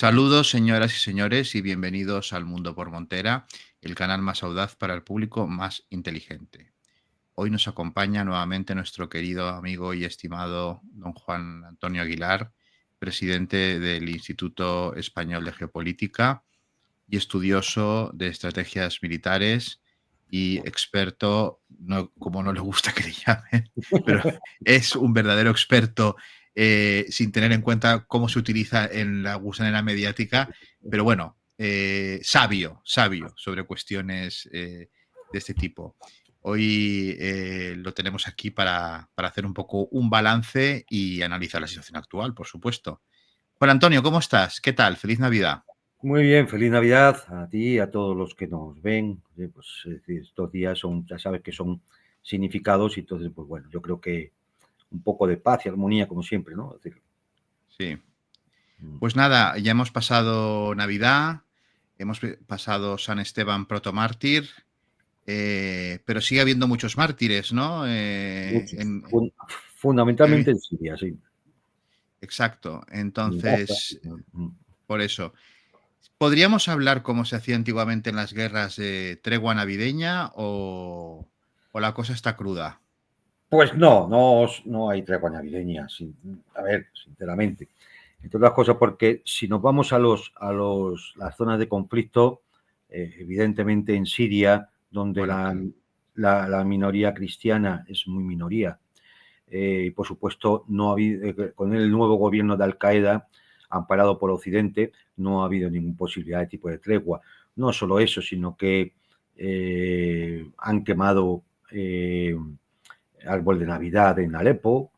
Saludos, señoras y señores, y bienvenidos al Mundo por Montera, el canal más audaz para el público más inteligente. Hoy nos acompaña nuevamente nuestro querido amigo y estimado don Juan Antonio Aguilar, presidente del Instituto Español de Geopolítica y estudioso de estrategias militares y experto, no, como no le gusta que le llamen, pero es un verdadero experto sin tener en cuenta cómo se utiliza en la gusanera mediática, pero bueno, sabio sobre cuestiones de este tipo. Hoy lo tenemos aquí para hacer un poco un balance y analizar la situación actual, por supuesto. Juan Antonio, ¿cómo estás? ¿Qué tal? Feliz Navidad. Muy bien, feliz Navidad a ti y a todos los que nos ven. Pues es decir, estos días son, ya sabes que son significados y entonces, pues bueno, yo creo que un poco de paz y armonía como siempre, ¿no? Es decir, Sí. mm, Pues nada, ya hemos pasado Navidad, hemos pasado San Esteban protomártir, pero sigue habiendo muchos mártires, ¿no? muchos, fundamentalmente en Siria, sí. Exacto. En Gaza, Entonces, mm. por eso, ¿podríamos hablar como se hacía antiguamente en las guerras de tregua navideña o la cosa está cruda? Pues no hay tregua navideña, a ver, sinceramente. Entre otras cosas, porque si nos vamos a las zonas de conflicto, evidentemente en Siria, donde Bueno, la minoría cristiana es muy minoría, y por supuesto no ha habido, con el nuevo gobierno de Al-Qaeda, amparado por Occidente, no ha habido ninguna posibilidad de tipo de tregua. No solo eso, sino que han quemado árbol de Navidad en Alepo,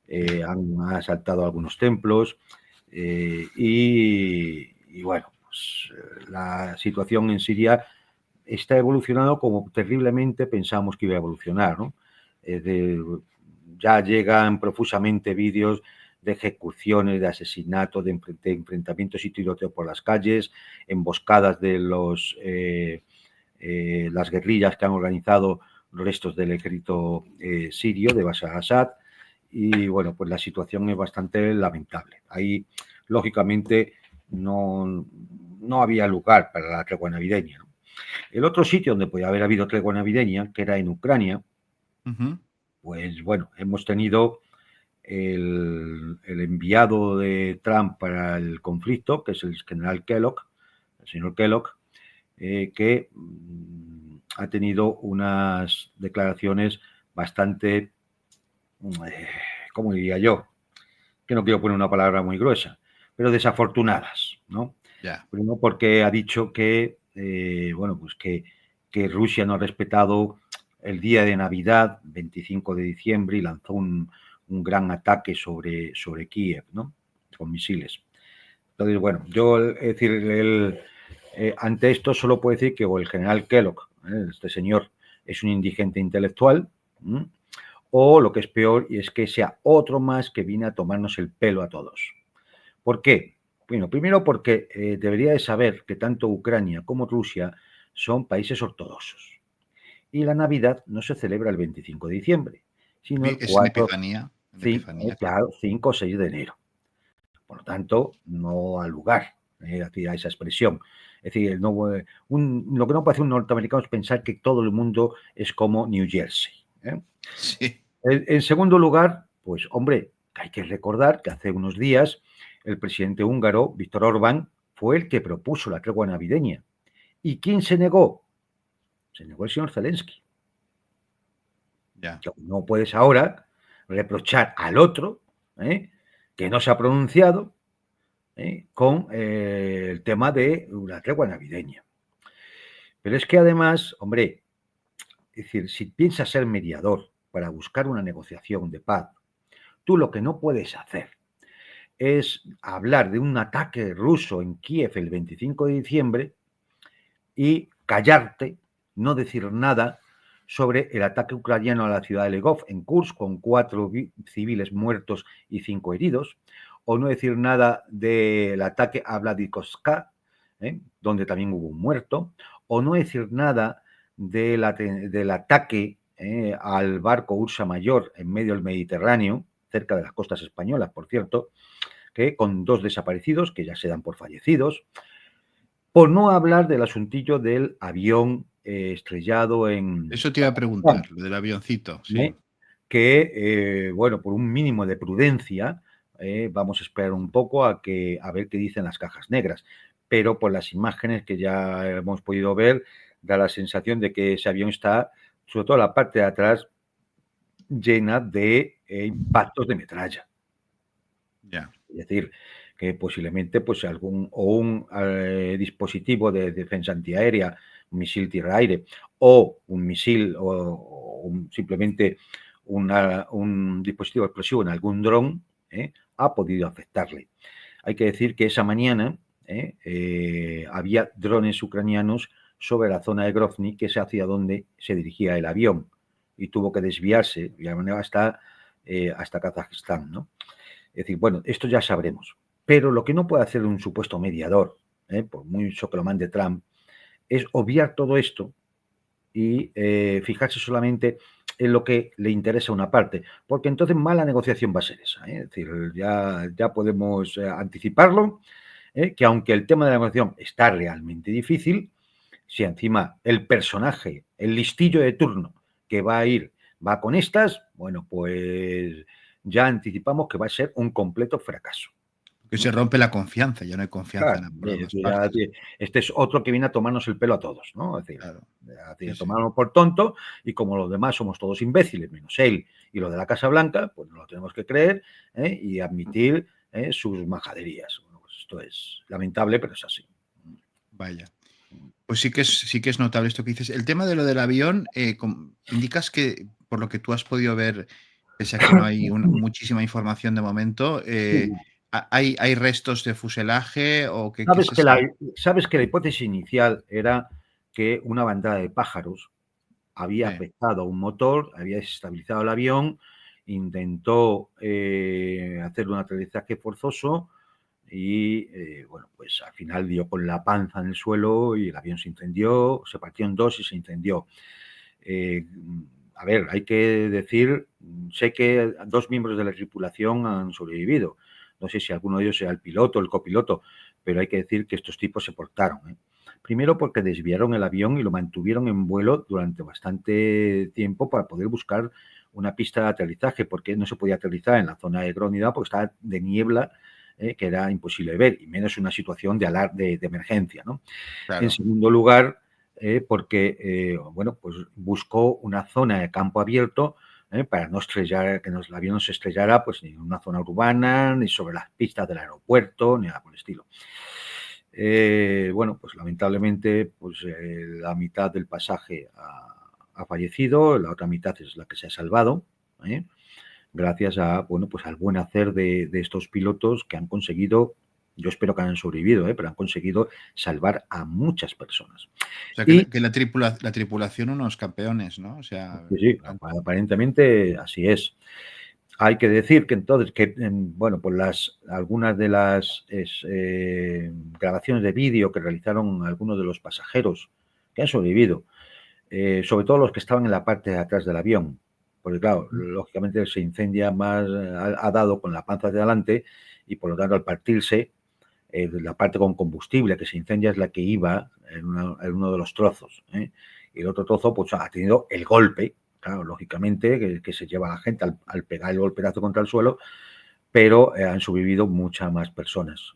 sí. han asaltado algunos templos y bueno, pues, la situación en Siria está evolucionando como terriblemente pensamos que iba a evolucionar, ¿no? Ya llegan profusamente vídeos de ejecuciones, de asesinatos, de enfrentamientos y tiroteos por las calles, emboscadas de las guerrillas que han organizado restos del ejército sirio de Bashar al-Assad. Y bueno, pues la situación es bastante lamentable. Ahí, lógicamente, no había lugar para la tregua navideña, ¿no? El otro sitio donde podía haber habido tregua navideña, que era en Ucrania, Ujú. pues bueno, hemos tenido el enviado de Trump para el conflicto, que es el general Kellogg, el señor Kellogg, que ha tenido unas declaraciones bastante, ¿cómo diría yo? Que no quiero poner una palabra muy gruesa, pero desafortunadas, ¿no? Ya. Primero porque ha dicho que, bueno, pues que Rusia no ha respetado el día de Navidad, 25 de diciembre, y lanzó un gran ataque sobre Kiev, ¿no? Con misiles. Entonces, bueno, yo, es decir, ante esto solo puedo decir que o el general Kellogg, este señor, es un indigente intelectual, ¿m? O lo que es peor, y es que sea otro más que viene a tomarnos el pelo a todos. ¿Por qué? Bueno, primero porque debería de saber que tanto Ucrania como Rusia son países ortodoxos. Y la Navidad no se celebra el 25 de diciembre, sino el Es en 4, Epifanía. En 5, Epifanía, claro. claro, 5 o 6 de enero. Por lo tanto, no ha lugar a esa expresión. Es decir, lo que no puede hacer un norteamericano es pensar que todo el mundo es como New Jersey, ¿eh? Sí. En segundo lugar, pues hombre, hay que recordar que hace unos días el presidente húngaro, Víctor Orbán, fue el que propuso la tregua navideña. ¿Y quién se negó? Se negó el señor Zelensky. Ya. No puedes ahora reprochar al otro, que no se ha pronunciado, con el tema de la tregua navideña. Pero es que además, hombre, es decir, si piensas ser mediador para buscar una negociación de paz, tú lo que no puedes hacer es hablar de un ataque ruso en Kiev el 25 de diciembre y callarte, no decir nada sobre el ataque ucraniano a la ciudad de Legov en Kursk con 4 civiles muertos y 5 heridos, o no decir nada del ataque a Vladivostok, donde también hubo un muerto, o no decir nada del ataque al barco Ursa Mayor en medio del Mediterráneo, cerca de las costas españolas, por cierto, que con 2 desaparecidos que ya se dan por fallecidos. Por no hablar del asuntillo del avión estrellado en Eso te iba a Kazajstán, preguntar, lo del avioncito, sí. que, bueno, por un mínimo de prudencia, vamos a esperar un poco a ver qué dicen las cajas negras. Pero por las imágenes que ya hemos podido ver, da la sensación de que ese avión está, sobre todo la parte de atrás, llena de impactos de metralla. Ya. Es decir, que posiblemente pues un dispositivo de defensa antiaérea, un misil tierra-aire o un misil o simplemente un dispositivo explosivo en algún dron ha podido afectarle. Hay que decir que esa mañana había drones ucranianos sobre la zona de Grozny, que es hacia donde se dirigía el avión, y tuvo que desviarse de alguna manera hasta Kazajistán, ¿no? Es decir, bueno, esto ya sabremos. Pero lo que no puede hacer un supuesto mediador, por mucho que lo mande Trump, es obviar todo esto y fijarse solamente en lo que le interesa a una parte, porque entonces mala negociación va a ser esa. Es decir, ya podemos anticiparlo, que aunque el tema de la negociación está realmente difícil, si encima el personaje, el listillo de turno que va con estas, bueno, pues ya anticipamos que va a ser un completo fracaso. Que se rompe la confianza, ya no hay confianza Claro, en ambas partes. este es otro que viene a tomarnos el pelo a todos, ¿no? Es decir, Claro. a Sí, sí. tomarnos por tonto, y como los demás somos todos imbéciles, menos él y lo de la Casa Blanca, pues nos lo tenemos que creer y admitir sus majaderías. Bueno, pues esto es lamentable, pero es así. Vaya. Pues sí que es notable esto que dices. El tema de lo del avión, indicas que, por lo que tú has podido ver, pese a que no hay muchísima información de momento, ¿hay restos de fuselaje o qué Sabes se que la, sabe? sabes que la hipótesis inicial era que una bandada de pájaros había Sí. afectado a un motor, había desestabilizado el avión, intentó hacer un aterrizaje forzoso y, bueno, pues al final dio con la panza en el suelo y el avión se incendió, se partió en dos y se incendió. Eh, a ver, hay que decir, sé que 2 miembros de la tripulación han sobrevivido. No sé si alguno de ellos sea el piloto o el copiloto, pero hay que decir que estos tipos se portaron. Primero porque desviaron el avión y lo mantuvieron en vuelo durante bastante tiempo para poder buscar una pista de aterrizaje, porque no se podía aterrizar en la zona de Grónida porque estaba de niebla, que era imposible ver, y menos en una situación de emergencia, ¿no? En Claro. segundo lugar, porque bueno, pues buscó una zona de campo abierto para no estrellar, que el avión no se estrellara pues ni en una zona urbana, ni sobre las pistas del aeropuerto, ni nada por el estilo. Bueno, pues lamentablemente pues la mitad del pasaje ha fallecido, la otra mitad es la que se ha salvado, gracias a, bueno, pues al buen hacer de estos pilotos que han conseguido, yo espero que hayan sobrevivido, pero han conseguido salvar a muchas personas. O sea, que Y la tripulación unos campeones, ¿no? O sea, sí, han- aparentemente así es. Hay que decir que entonces, que bueno, pues algunas de las grabaciones de vídeo que realizaron algunos de los pasajeros que han sobrevivido, sobre todo los que estaban en la parte de atrás del avión, porque claro, lógicamente se incendia más, ha dado con la panza de adelante y por lo tanto al partirse, la parte con combustible que se incendia es la que iba en uno de los trozos. Y el otro trozo pues ha tenido el golpe, claro, lógicamente, que se lleva a la gente al pegar el golpetazo contra el suelo, pero han sobrevivido muchas más personas.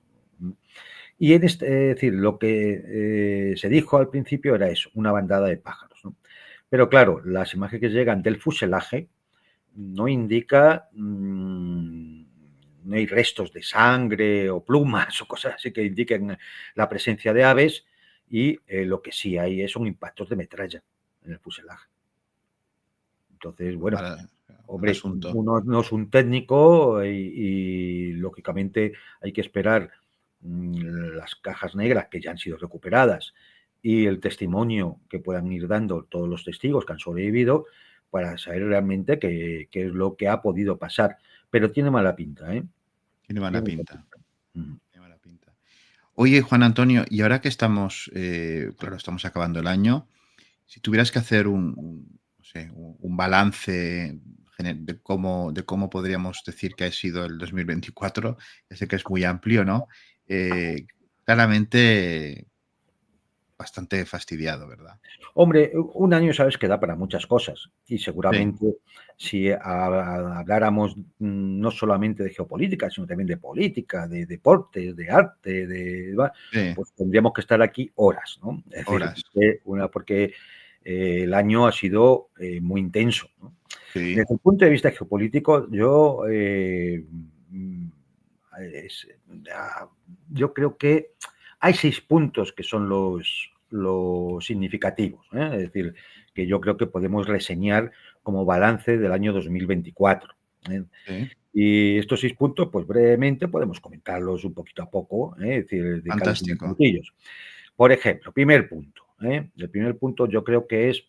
Y es decir, lo que se dijo al principio era eso, una bandada de pájaros, ¿no? Pero claro, las imágenes que llegan del fuselaje no indica, no hay restos de sangre o plumas o cosas así que indiquen la presencia de aves, y lo que sí hay son impactos de metralla en el fuselaje. Entonces, bueno, para el hombre, asunto. uno no es un técnico lógicamente hay que esperar las cajas negras que ya han sido recuperadas y el testimonio que puedan ir dando todos los testigos que han sobrevivido para saber realmente qué es lo que ha podido pasar. Pero tiene mala pinta, ¿eh? Tiene mala Tiene mala pinta. pinta. Mm. Tiene mala pinta. Oye, Juan Antonio, y ahora que estamos, claro, estamos acabando el año, si tuvieras que hacer no sé, un balance de cómo podríamos decir que ha sido el 2024. Ya sé que es muy amplio, ¿no? Claramente bastante fastidiado, ¿verdad? Hombre, un año sabes que da para muchas cosas y Sí, seguramente si habláramos no solamente de geopolítica, sino también de política, de deportes, de arte, sí, pues tendríamos que estar aquí horas, ¿no? Es decir, horas. porque el año ha sido muy intenso, ¿no? Sí, Desde el punto de vista geopolítico, mm, es- ah, yo creo que hay 6 puntos que son los significativos, ¿eh? Es decir, que yo creo que podemos reseñar como balance del año 2024. ¿Eh? sí, Y estos 6 puntos, pues brevemente podemos comentarlos un poquito a poco, ¿eh? Es decir, de cada uno de los fantástico. puntillos. Por ejemplo, primer punto. ¿Eh? El primer punto yo creo que es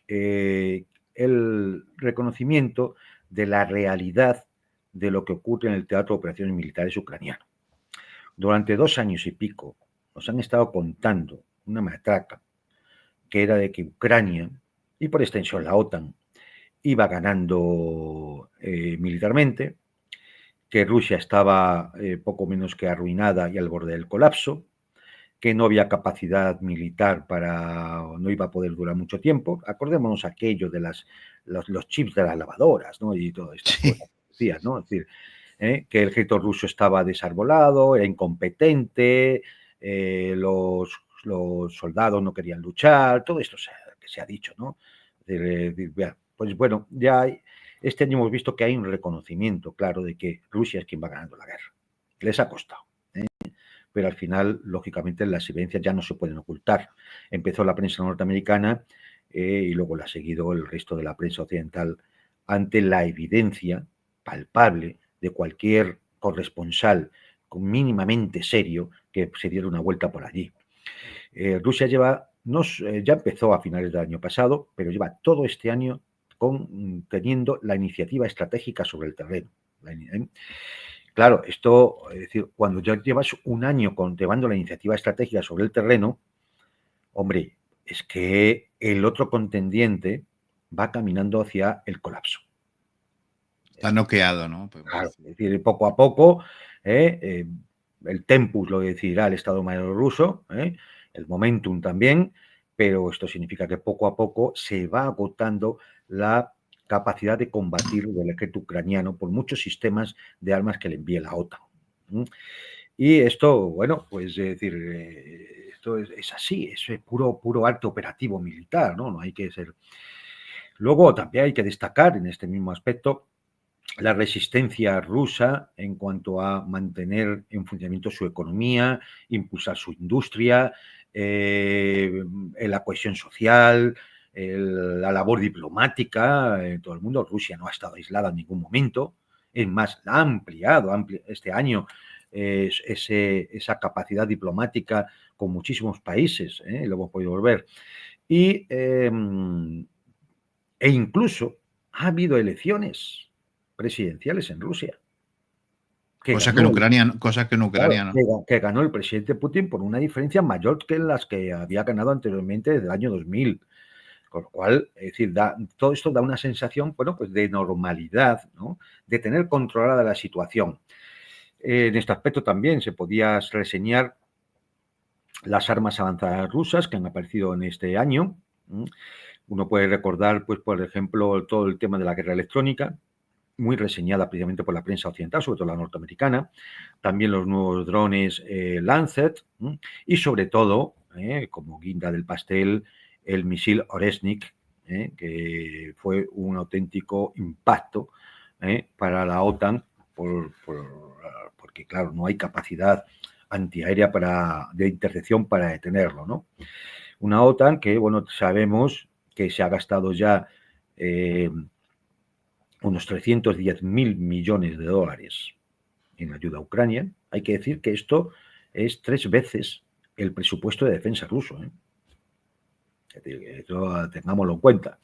el reconocimiento de la realidad de lo que ocurre en el Teatro de Operaciones Militares ucraniano. Durante 2 años y pico nos han estado contando una matraca que era de que Ucrania, y por extensión la OTAN, iba ganando militarmente, que Rusia estaba poco menos que arruinada y al borde del colapso, que no había capacidad militar no iba a poder durar mucho tiempo. Acordémonos aquello de los chips de las lavadoras, ¿no? Y todas estas Sí, cosas que sí, decían, sí. ¿no? Es decir, que el ejército ruso estaba desarbolado, era incompetente, los soldados no querían luchar, todo esto que se ha dicho, ¿no? Pues bueno, este año hemos visto que hay un reconocimiento claro de que Rusia es quien va ganando la guerra. Les ha costado, pero al final, lógicamente, las evidencias ya no se pueden ocultar. Empezó la prensa norteamericana y luego la ha seguido el resto de la prensa occidental ante la evidencia palpable de cualquier corresponsal mínimamente serio que se diera una vuelta por allí. Rusia ya empezó a finales del año pasado, pero lleva todo este año teniendo la iniciativa estratégica sobre el terreno. Claro, esto, es decir, cuando ya llevas un año llevando la iniciativa estratégica sobre el terreno, hombre, es que el otro contendiente va caminando hacia el colapso. Está noqueado, ¿no? Podemos Claro, es decir. decir, poco a poco, el tempus lo decidirá el Estado Mayor ruso, el momentum también, pero esto significa que poco a poco se va agotando la capacidad de combatir del ejército ucraniano por muchos sistemas de armas que le envíe la OTAN. Y esto, bueno, pues es decir, esto es así, es puro arte operativo militar, ¿no? No hay que ser. Luego también hay que destacar en este mismo aspecto la resistencia rusa en cuanto a mantener en funcionamiento su economía, impulsar su industria, la cohesión social, la labor diplomática en todo el mundo. Rusia no ha estado aislada en ningún momento, es más, ha ampliado este año esa capacidad diplomática con muchísimos países, lo hemos podido ver. Y, e incluso ha habido elecciones presidenciales en Rusia que Cosa que en ganó el, Ucrania, cosa que en claro, Ucrania no. que ganó el presidente Putin por una diferencia mayor que las que había ganado anteriormente desde el año 2000. Con lo cual, es decir, todo esto da una sensación, bueno, pues de normalidad, ¿no? De tener controlada la situación. En este aspecto también se podía reseñar las armas avanzadas rusas que han aparecido en este año. Uno puede recordar, pues, por ejemplo, todo el tema de la guerra electrónica, muy reseñada precisamente por la prensa occidental, sobre todo la norteamericana, también los nuevos drones Lancet y sobre todo, como guinda del pastel, el misil Oresnik, que fue un auténtico impacto para la OTAN, porque claro, no hay capacidad antiaérea de intercepción para detenerlo, ¿no? Una OTAN que, bueno, sabemos que se ha gastado ya unos 310.000 millones de dólares en ayuda a Ucrania. Hay que decir que esto es 3 veces el presupuesto de defensa ruso. Es decir, eso tengámoslo en cuenta.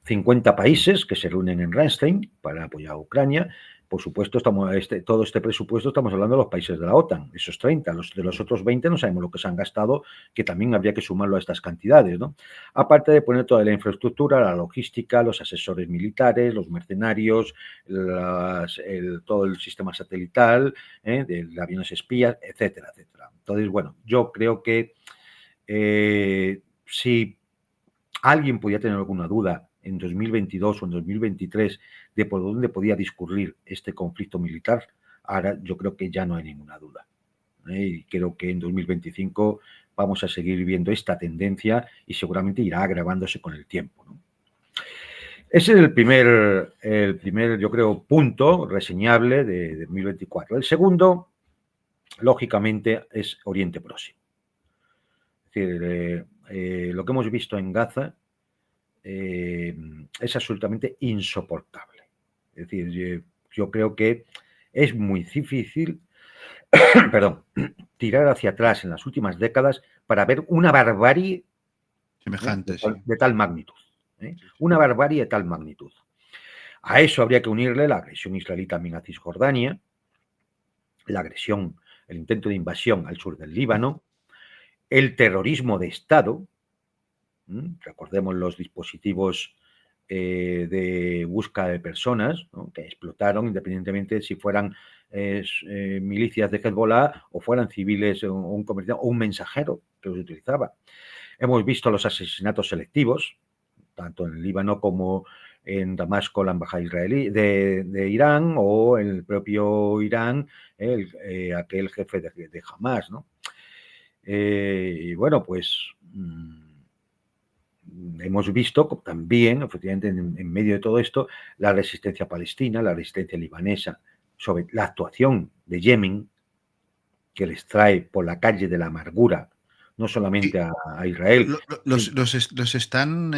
50 países que se reúnen en Ramstein para apoyar a Ucrania, por supuesto, todo este presupuesto estamos hablando de los países de la OTAN, esos 30, de los otros 20 no sabemos lo que se han gastado, que también habría que sumarlo a estas cantidades, ¿no? Aparte de poner toda la infraestructura, la logística, los asesores militares, los mercenarios, todo el sistema satelital, de aviones espías, etcétera, etcétera. Entonces, bueno, yo creo que si alguien podía tener alguna duda en 2022 o en 2023 de por dónde podía discurrir este conflicto militar, ahora yo creo que ya no hay ninguna duda. Y creo que en 2025 vamos a seguir viendo esta tendencia y seguramente irá agravándose con el tiempo, ¿no? Ese es el primer, yo creo, punto reseñable de 2024. El segundo, lógicamente, es Oriente Próximo. Es decir, lo que hemos visto en Gaza es absolutamente insoportable. Es decir, yo creo que es muy difícil perdón, tirar hacia atrás en las últimas décadas para ver una barbarie Semejante, sí. de tal magnitud. Una barbarie de tal magnitud. A eso habría que unirle la agresión israelí también a Cisjordania, la agresión, el intento de invasión al sur del Líbano, el terrorismo de Estado. Recordemos los dispositivos de búsqueda de personas, ¿no?, que explotaron independientemente de si fueran milicias de Hezbollah o fueran civiles o un comerciante o un mensajero que los utilizaba. Hemos visto los asesinatos selectivos, tanto en el Líbano como en Damasco, la embajada israelí de Irán, o en el propio Irán, aquel jefe de Hamas, ¿no? Y bueno, pues hemos visto también, efectivamente, en medio de todo esto, la resistencia palestina, la resistencia libanesa, sobre la actuación de Yemen, que les trae por la calle de la amargura, no solamente a Israel. Los están,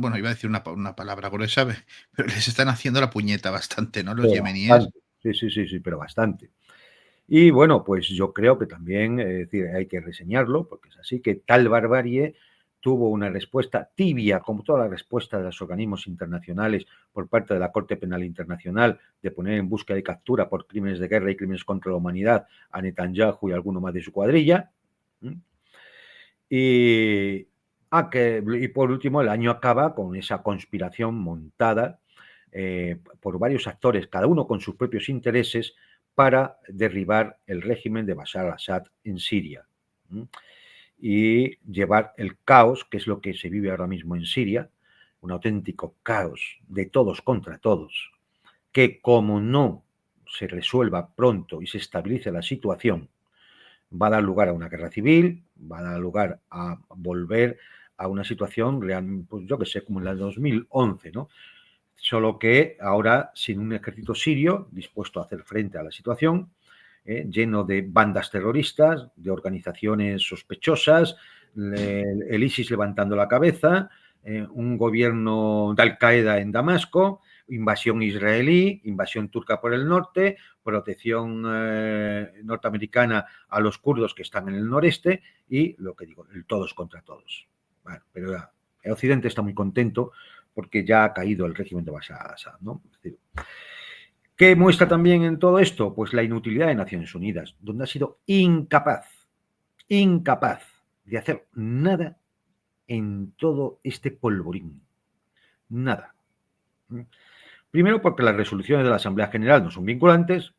bueno, iba a decir una palabra gruesa, pero les están haciendo la puñeta bastante, ¿no? Los yemeníes. Sí, pero bastante. Y bueno, pues yo creo que también hay que reseñarlo, porque es así, que tal barbarie tuvo una respuesta tibia, como toda la respuesta de los organismos internacionales por parte de la Corte Penal Internacional, de poner en búsqueda y captura por crímenes de guerra y crímenes contra la humanidad a Netanyahu y a alguno más de su cuadrilla. Y por último, el año acaba con esa conspiración montada por varios actores, cada uno con sus propios intereses, para derribar el régimen de Bashar al-Assad en Siria y llevar el caos, que es lo que se vive ahora mismo en Siria, un auténtico caos de todos contra todos, que como no se resuelva pronto y se estabilice la situación, va a dar lugar a una guerra civil, va a dar lugar a volver a una situación real, pues yo que sé, como en la 2011, ¿no? Solo que ahora sin un ejército sirio dispuesto a hacer frente a la situación, lleno de bandas terroristas, de organizaciones sospechosas, el ISIS levantando la cabeza, un gobierno de Al-Qaeda en Damasco, invasión israelí, invasión turca por el norte, protección norteamericana a los kurdos que están en el noreste y, lo que digo, el todos contra todos. Bueno, pero el Occidente está muy contento porque ya ha caído el régimen de Bashar al-Assad, ¿no? Es decir, ¿qué muestra también en todo esto? Pues la inutilidad de Naciones Unidas, donde ha sido incapaz de hacer nada en todo este polvorín. Nada. Primero, porque las resoluciones de la Asamblea General no son vinculantes,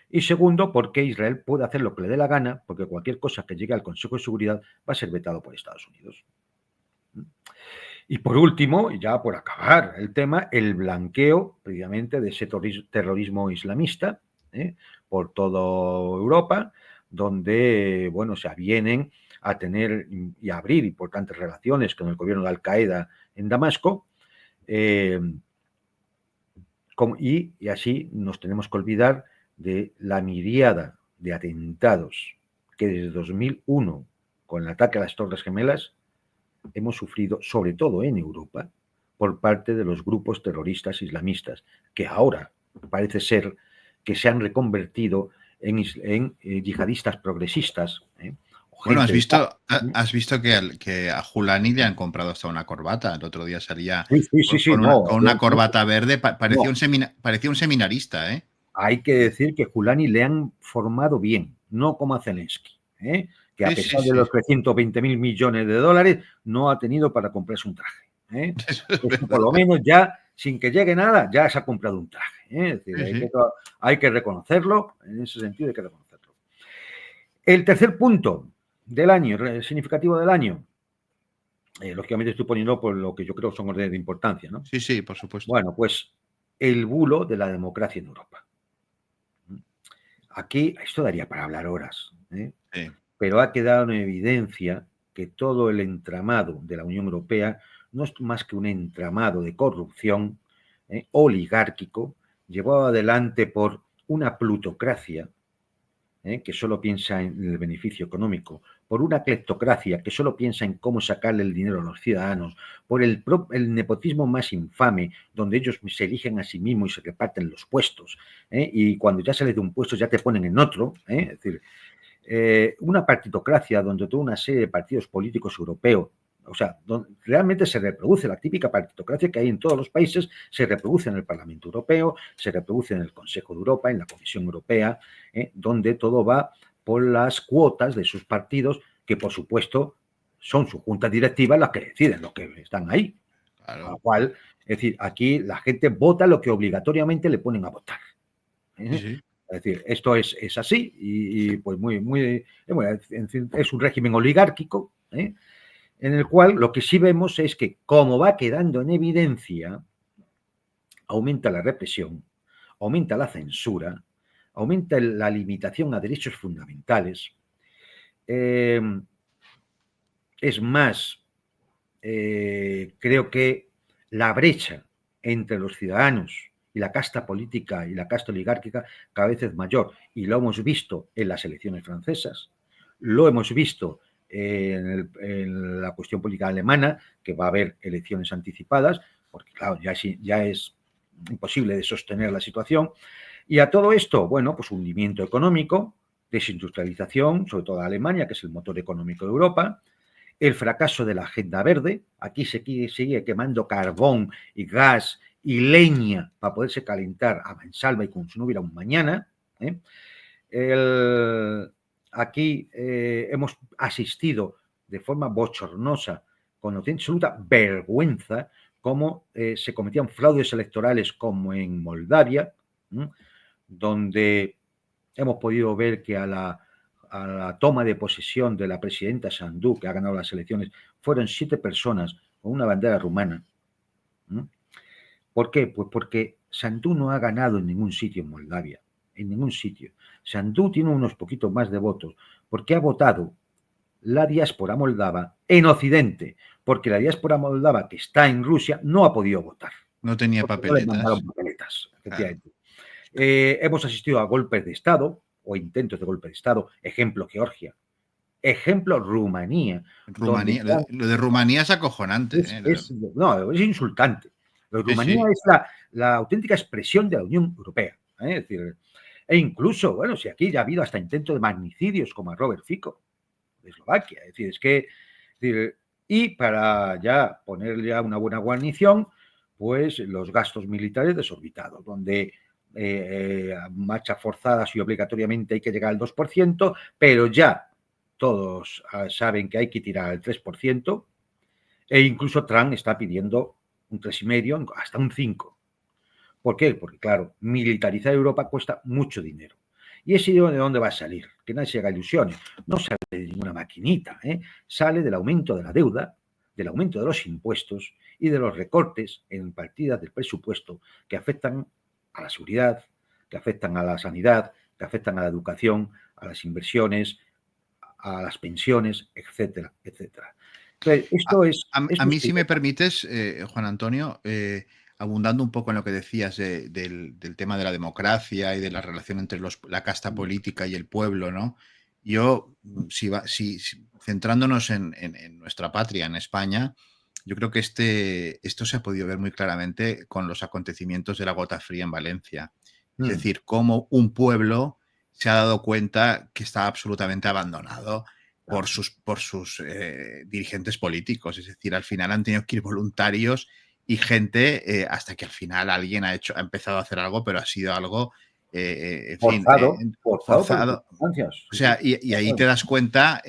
y segundo, porque Israel puede hacer lo que le dé la gana, porque cualquier cosa que llegue al Consejo de Seguridad va a ser vetado por Estados Unidos. Y por último, y ya por acabar el tema, el blanqueo previamente de ese terrorismo islamista por toda Europa, donde, bueno, se avienen a tener y a abrir importantes relaciones con el gobierno de Al-Qaeda en Damasco, y así nos tenemos que olvidar de la miríada de atentados que desde 2001, con el ataque a las Torres Gemelas, hemos sufrido, sobre todo en Europa, por parte de los grupos terroristas islamistas, que ahora parece ser que se han reconvertido en yihadistas progresistas, Bueno, gente de edad. has visto que a Julani le han comprado hasta una corbata. El otro día salía Sí, sí, sí, sí, no, con una evidentemente, corbata verde, no. parecía un seminarista, ¿eh? Hay que decir que Julani le han formado bien, no como a Zelensky, ¿eh? Que a Sí, sí, pesar de sí. los 320.000 millones de dólares, no ha tenido para comprarse un traje. ¿Eh? Eso es Esto por lo verdad. menos ya, sin que llegue nada, ya se ha comprado un traje. ¿eh? Es decir, Sí, sí. hay que reconocerlo, en ese sentido hay que reconocerlo. El tercer punto del año, significativo del año, lógicamente estoy poniendo por lo que yo creo son órdenes de importancia, ¿no? Sí, sí, por supuesto. Bueno, pues el bulo de la democracia en Europa. Aquí esto daría para hablar horas, ¿eh? Sí. Pero ha quedado en evidencia que todo el entramado de la Unión Europea no es más que un entramado de corrupción oligárquico, llevado adelante por una plutocracia que solo piensa en el beneficio económico, por una cleptocracia que solo piensa en cómo sacarle el dinero a los ciudadanos, por el nepotismo más infame, donde ellos se eligen a sí mismos y se reparten los puestos, y cuando ya sales de un puesto ya te ponen en otro, es decir, una partitocracia donde toda una serie de partidos políticos europeos, o sea, donde realmente se reproduce la típica partitocracia que hay en todos los países, se reproduce en el Parlamento Europeo, se reproduce en el Consejo de Europa, en la Comisión Europea, donde todo va por las cuotas de sus partidos, que por supuesto son sus juntas directivas las que deciden, los que están ahí. Con lo Claro. cual, es decir, aquí la gente vota lo que obligatoriamente le ponen a votar. Sí, ¿eh? sí. Es decir, esto es así y pues bueno, es un régimen oligárquico, en el cual lo que sí vemos es que, como va quedando en evidencia, aumenta la represión, aumenta la censura, aumenta la limitación a derechos fundamentales. Eh, es más, creo que la brecha entre los ciudadanos y la casta política y la casta oligárquica cada vez es mayor. Y lo hemos visto en las elecciones francesas, lo hemos visto en la cuestión política alemana, que va a haber elecciones anticipadas, porque claro, ya es imposible de sostener la situación. Y a todo esto, bueno, pues hundimiento económico, desindustrialización, sobre todo Alemania, que es el motor económico de Europa, el fracaso de la agenda verde, aquí se sigue quemando carbón y gas y leña para poderse calentar a mansalva y como si no hubiera un mañana. Aquí hemos asistido de forma bochornosa, con absoluta vergüenza, cómo se cometían fraudes electorales como en Moldavia, donde hemos podido ver que a la toma de posesión de la presidenta Sandú, que ha ganado las elecciones, fueron 7 personas con una bandera rumana. ¿Por qué? Pues porque Sandú no ha ganado en ningún sitio en Moldavia, en ningún sitio. Sandú tiene unos poquitos más de votos, porque ha votado la diáspora moldava en Occidente, porque la diáspora moldava que está en Rusia no ha podido votar, No tenía porque no les mandaron papeletas. papeletas, Claro. efectivamente. Hemos asistido a golpes de Estado o intentos de golpe de Estado, ejemplo Georgia, ejemplo Rumanía, donde Rumanía, lo de Rumanía es acojonante, ¿eh? no, es insultante. Sí, Rumanía sí. es la auténtica expresión de la Unión Europea. Es decir, e incluso, bueno, si aquí ya ha habido hasta intentos de magnicidios como a Robert Fico de Eslovaquia. Es decir, y para ya ponerle ya una buena guarnición, pues los gastos militares desorbitados, donde marchas forzadas y obligatoriamente hay que llegar al 2%, pero ya todos saben que hay que tirar al 3%, e incluso Trump está pidiendo un 3,5, hasta un 5%. ¿Por qué? Porque, claro, militarizar Europa cuesta mucho dinero. ¿Y ese dinero de dónde va a salir? Que nadie se haga ilusiones. No sale de ninguna maquinita, sale del aumento de la deuda, del aumento de los impuestos y de los recortes en partidas del presupuesto que afectan a la seguridad, que afectan a la sanidad, que afectan a la educación, a las inversiones, a las pensiones, etcétera, etcétera. Entonces, A, a esto es mí, si me permites, Juan Antonio, abundando un poco en lo que decías del tema de la democracia y de la relación entre la casta política y el pueblo, ¿no? Yo, centrándonos en nuestra patria, en España, yo creo que esto se ha podido ver muy claramente con los acontecimientos de la gota fría en Valencia. Es decir, cómo un pueblo se ha dado cuenta que está absolutamente abandonado, por sus dirigentes políticos. Es decir, al final han tenido que ir voluntarios y gente hasta que al final alguien ha empezado a hacer algo, pero ha sido algo, en fin, forzado por las forzado. circunstancias. O Sí, sea, sí. y ahí te das cuenta,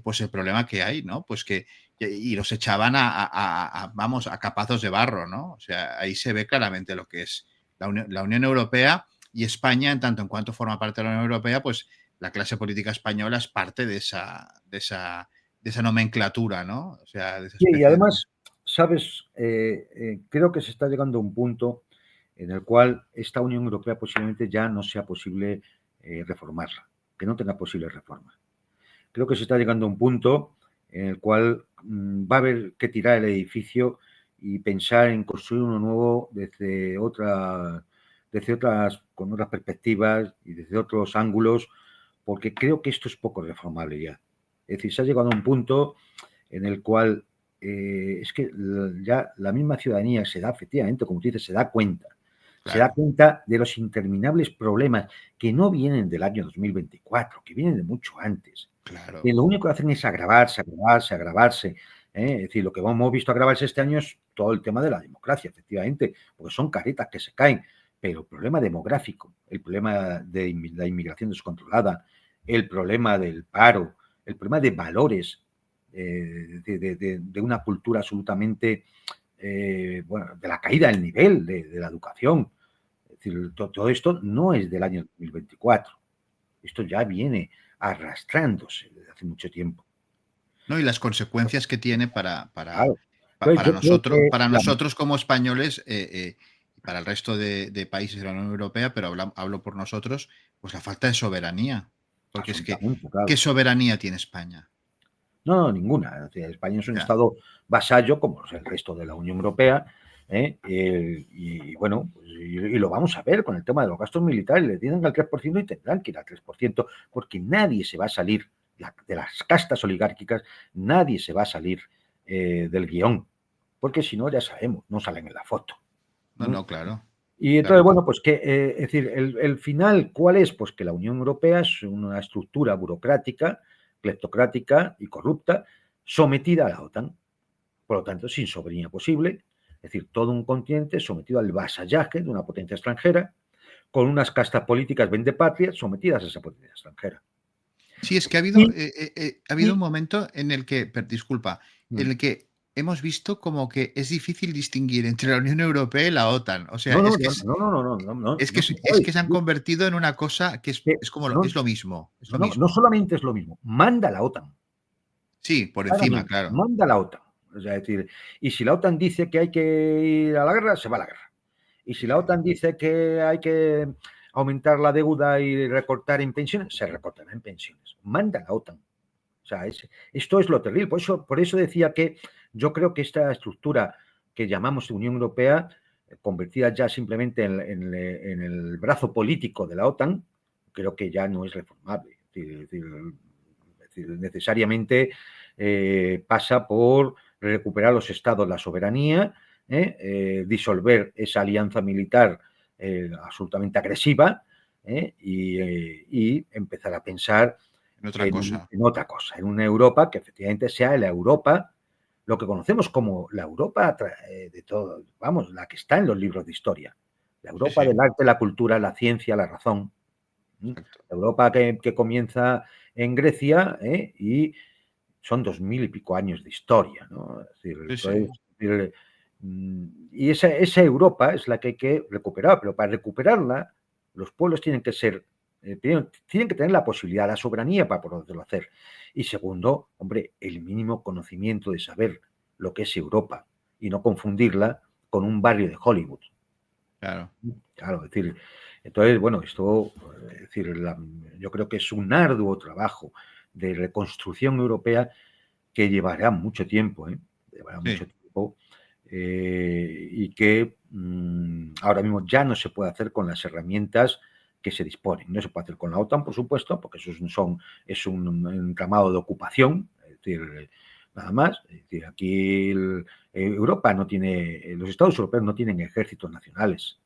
pues el problema que hay, ¿no? Pues que y los echaban vamos, a capazos de barro, ¿no? O sea, ahí se ve claramente lo que es la Unión Europea y España, en tanto en cuanto forma parte de la Unión Europea, pues la clase política española es parte de esa nomenclatura, ¿no? O sea, de esa Sí, y especie de... además, sabes, creo que se está llegando a un punto en el cual esta Unión Europea posiblemente ya no sea posible reformarla, que no tenga posible reforma. Creo que se está llegando a un punto en el cual va a haber que tirar el edificio y pensar en construir uno nuevo con otras perspectivas y desde otros ángulos, porque creo que esto es poco reformable ya. Es decir, se ha llegado a un punto en el cual es que ya la misma ciudadanía se da, efectivamente, como tú dices, se da cuenta. Se da Claro, cuenta de los interminables problemas que no vienen del año 2024, que vienen de mucho antes. Y claro. lo único que hacen es agravarse, agravarse, agravarse. Es decir, lo que hemos visto agravarse este año es todo el tema de la democracia, efectivamente, porque son caretas que se caen. Pero el problema demográfico, el problema de la inmigración descontrolada, el problema del paro, el problema de valores, de una cultura absolutamente, bueno, de la caída del nivel de la educación. Es decir, todo esto no es del año 2024. Esto ya viene arrastrándose desde hace mucho tiempo. ¿No? Y las consecuencias que tiene Claro. Entonces, yo creo que para nosotros como españoles y para el resto de países de la Unión Europea, pero hablo por nosotros, pues la falta de soberanía. Porque es que, absolutamente, ¿qué claro. soberanía tiene España? No, no, ninguna. Es decir, España es un Ya, Estado vasallo, como es el resto de la Unión Europea, ¿eh? Y bueno, pues, y lo vamos a ver con el tema de los gastos militares. Le tienen al 3% y tendrán que ir al 3%, porque nadie se va a salir de las castas oligárquicas, nadie se va a salir del guión, porque si no, ya sabemos, no salen en la foto. no, ¿No? no, claro, Y entonces, claro. bueno, pues que, es decir, el final, ¿cuál es? Pues que la Unión Europea es una estructura burocrática, cleptocrática y corrupta, sometida a la OTAN. Por lo tanto, sin soberanía posible, es decir, todo un continente sometido al vasallaje de una potencia extranjera, con unas castas políticas vendepatrias sometidas a esa potencia extranjera. Sí, es que Y, ha habido un y momento en el que, disculpa, en el que hemos visto como que es difícil distinguir entre la Unión Europea y la OTAN. O sea, no, no, no, no, no, no, no, no, no, no se es puede que se han discutir. convertido en una cosa que Que es como no, es lo mismo, es no, lo no, no mismo. solamente es lo mismo, manda la OTAN. Sí, por encima, Claramente, claro. manda la OTAN. O sea, es decir, y si la OTAN dice que hay que ir a la guerra, se va a la guerra. Y si Sí, la sí. OTAN dice que hay que aumentar la deuda y recortar en pensiones, se recortará en pensiones. Manda la OTAN. O sea, esto es lo terrible. Por eso decía que yo creo que esta estructura que llamamos Unión Europea, convertida ya simplemente en el brazo político de la OTAN, creo que ya no es reformable. Necesariamente pasa por recuperar los estados la soberanía, disolver esa alianza militar absolutamente agresiva y empezar a pensar En otra cosa. en otra cosa, en una Europa que efectivamente sea la Europa, lo que conocemos como la Europa de todo, vamos, la que está en los libros de historia, la Sí, Europa sí, del arte, la cultura, la ciencia, la razón. exacto. Europa que comienza en Grecia y son 2000 y pico años de historia, ¿no? Es decir, Sí, sí. y esa Europa es la que hay que recuperar, pero para recuperarla, los pueblos tienen que ser, tienen que tener la posibilidad, la soberanía para poderlo hacer. Y segundo, hombre, el mínimo conocimiento de saber lo que es Europa y no confundirla con un barrio de Hollywood. Claro. Claro, es decir, entonces, bueno, esto, es decir, yo creo que es un arduo trabajo de reconstrucción europea que llevará mucho tiempo, llevará mucho Sí. tiempo, y que ahora mismo ya no se puede hacer con las herramientas que se disponen. No se puede hacer con la OTAN, por supuesto, porque eso es un entramado de ocupación, es decir, nada más. Es decir, aquí Europa no tiene, los Estados europeos no tienen ejércitos nacionales,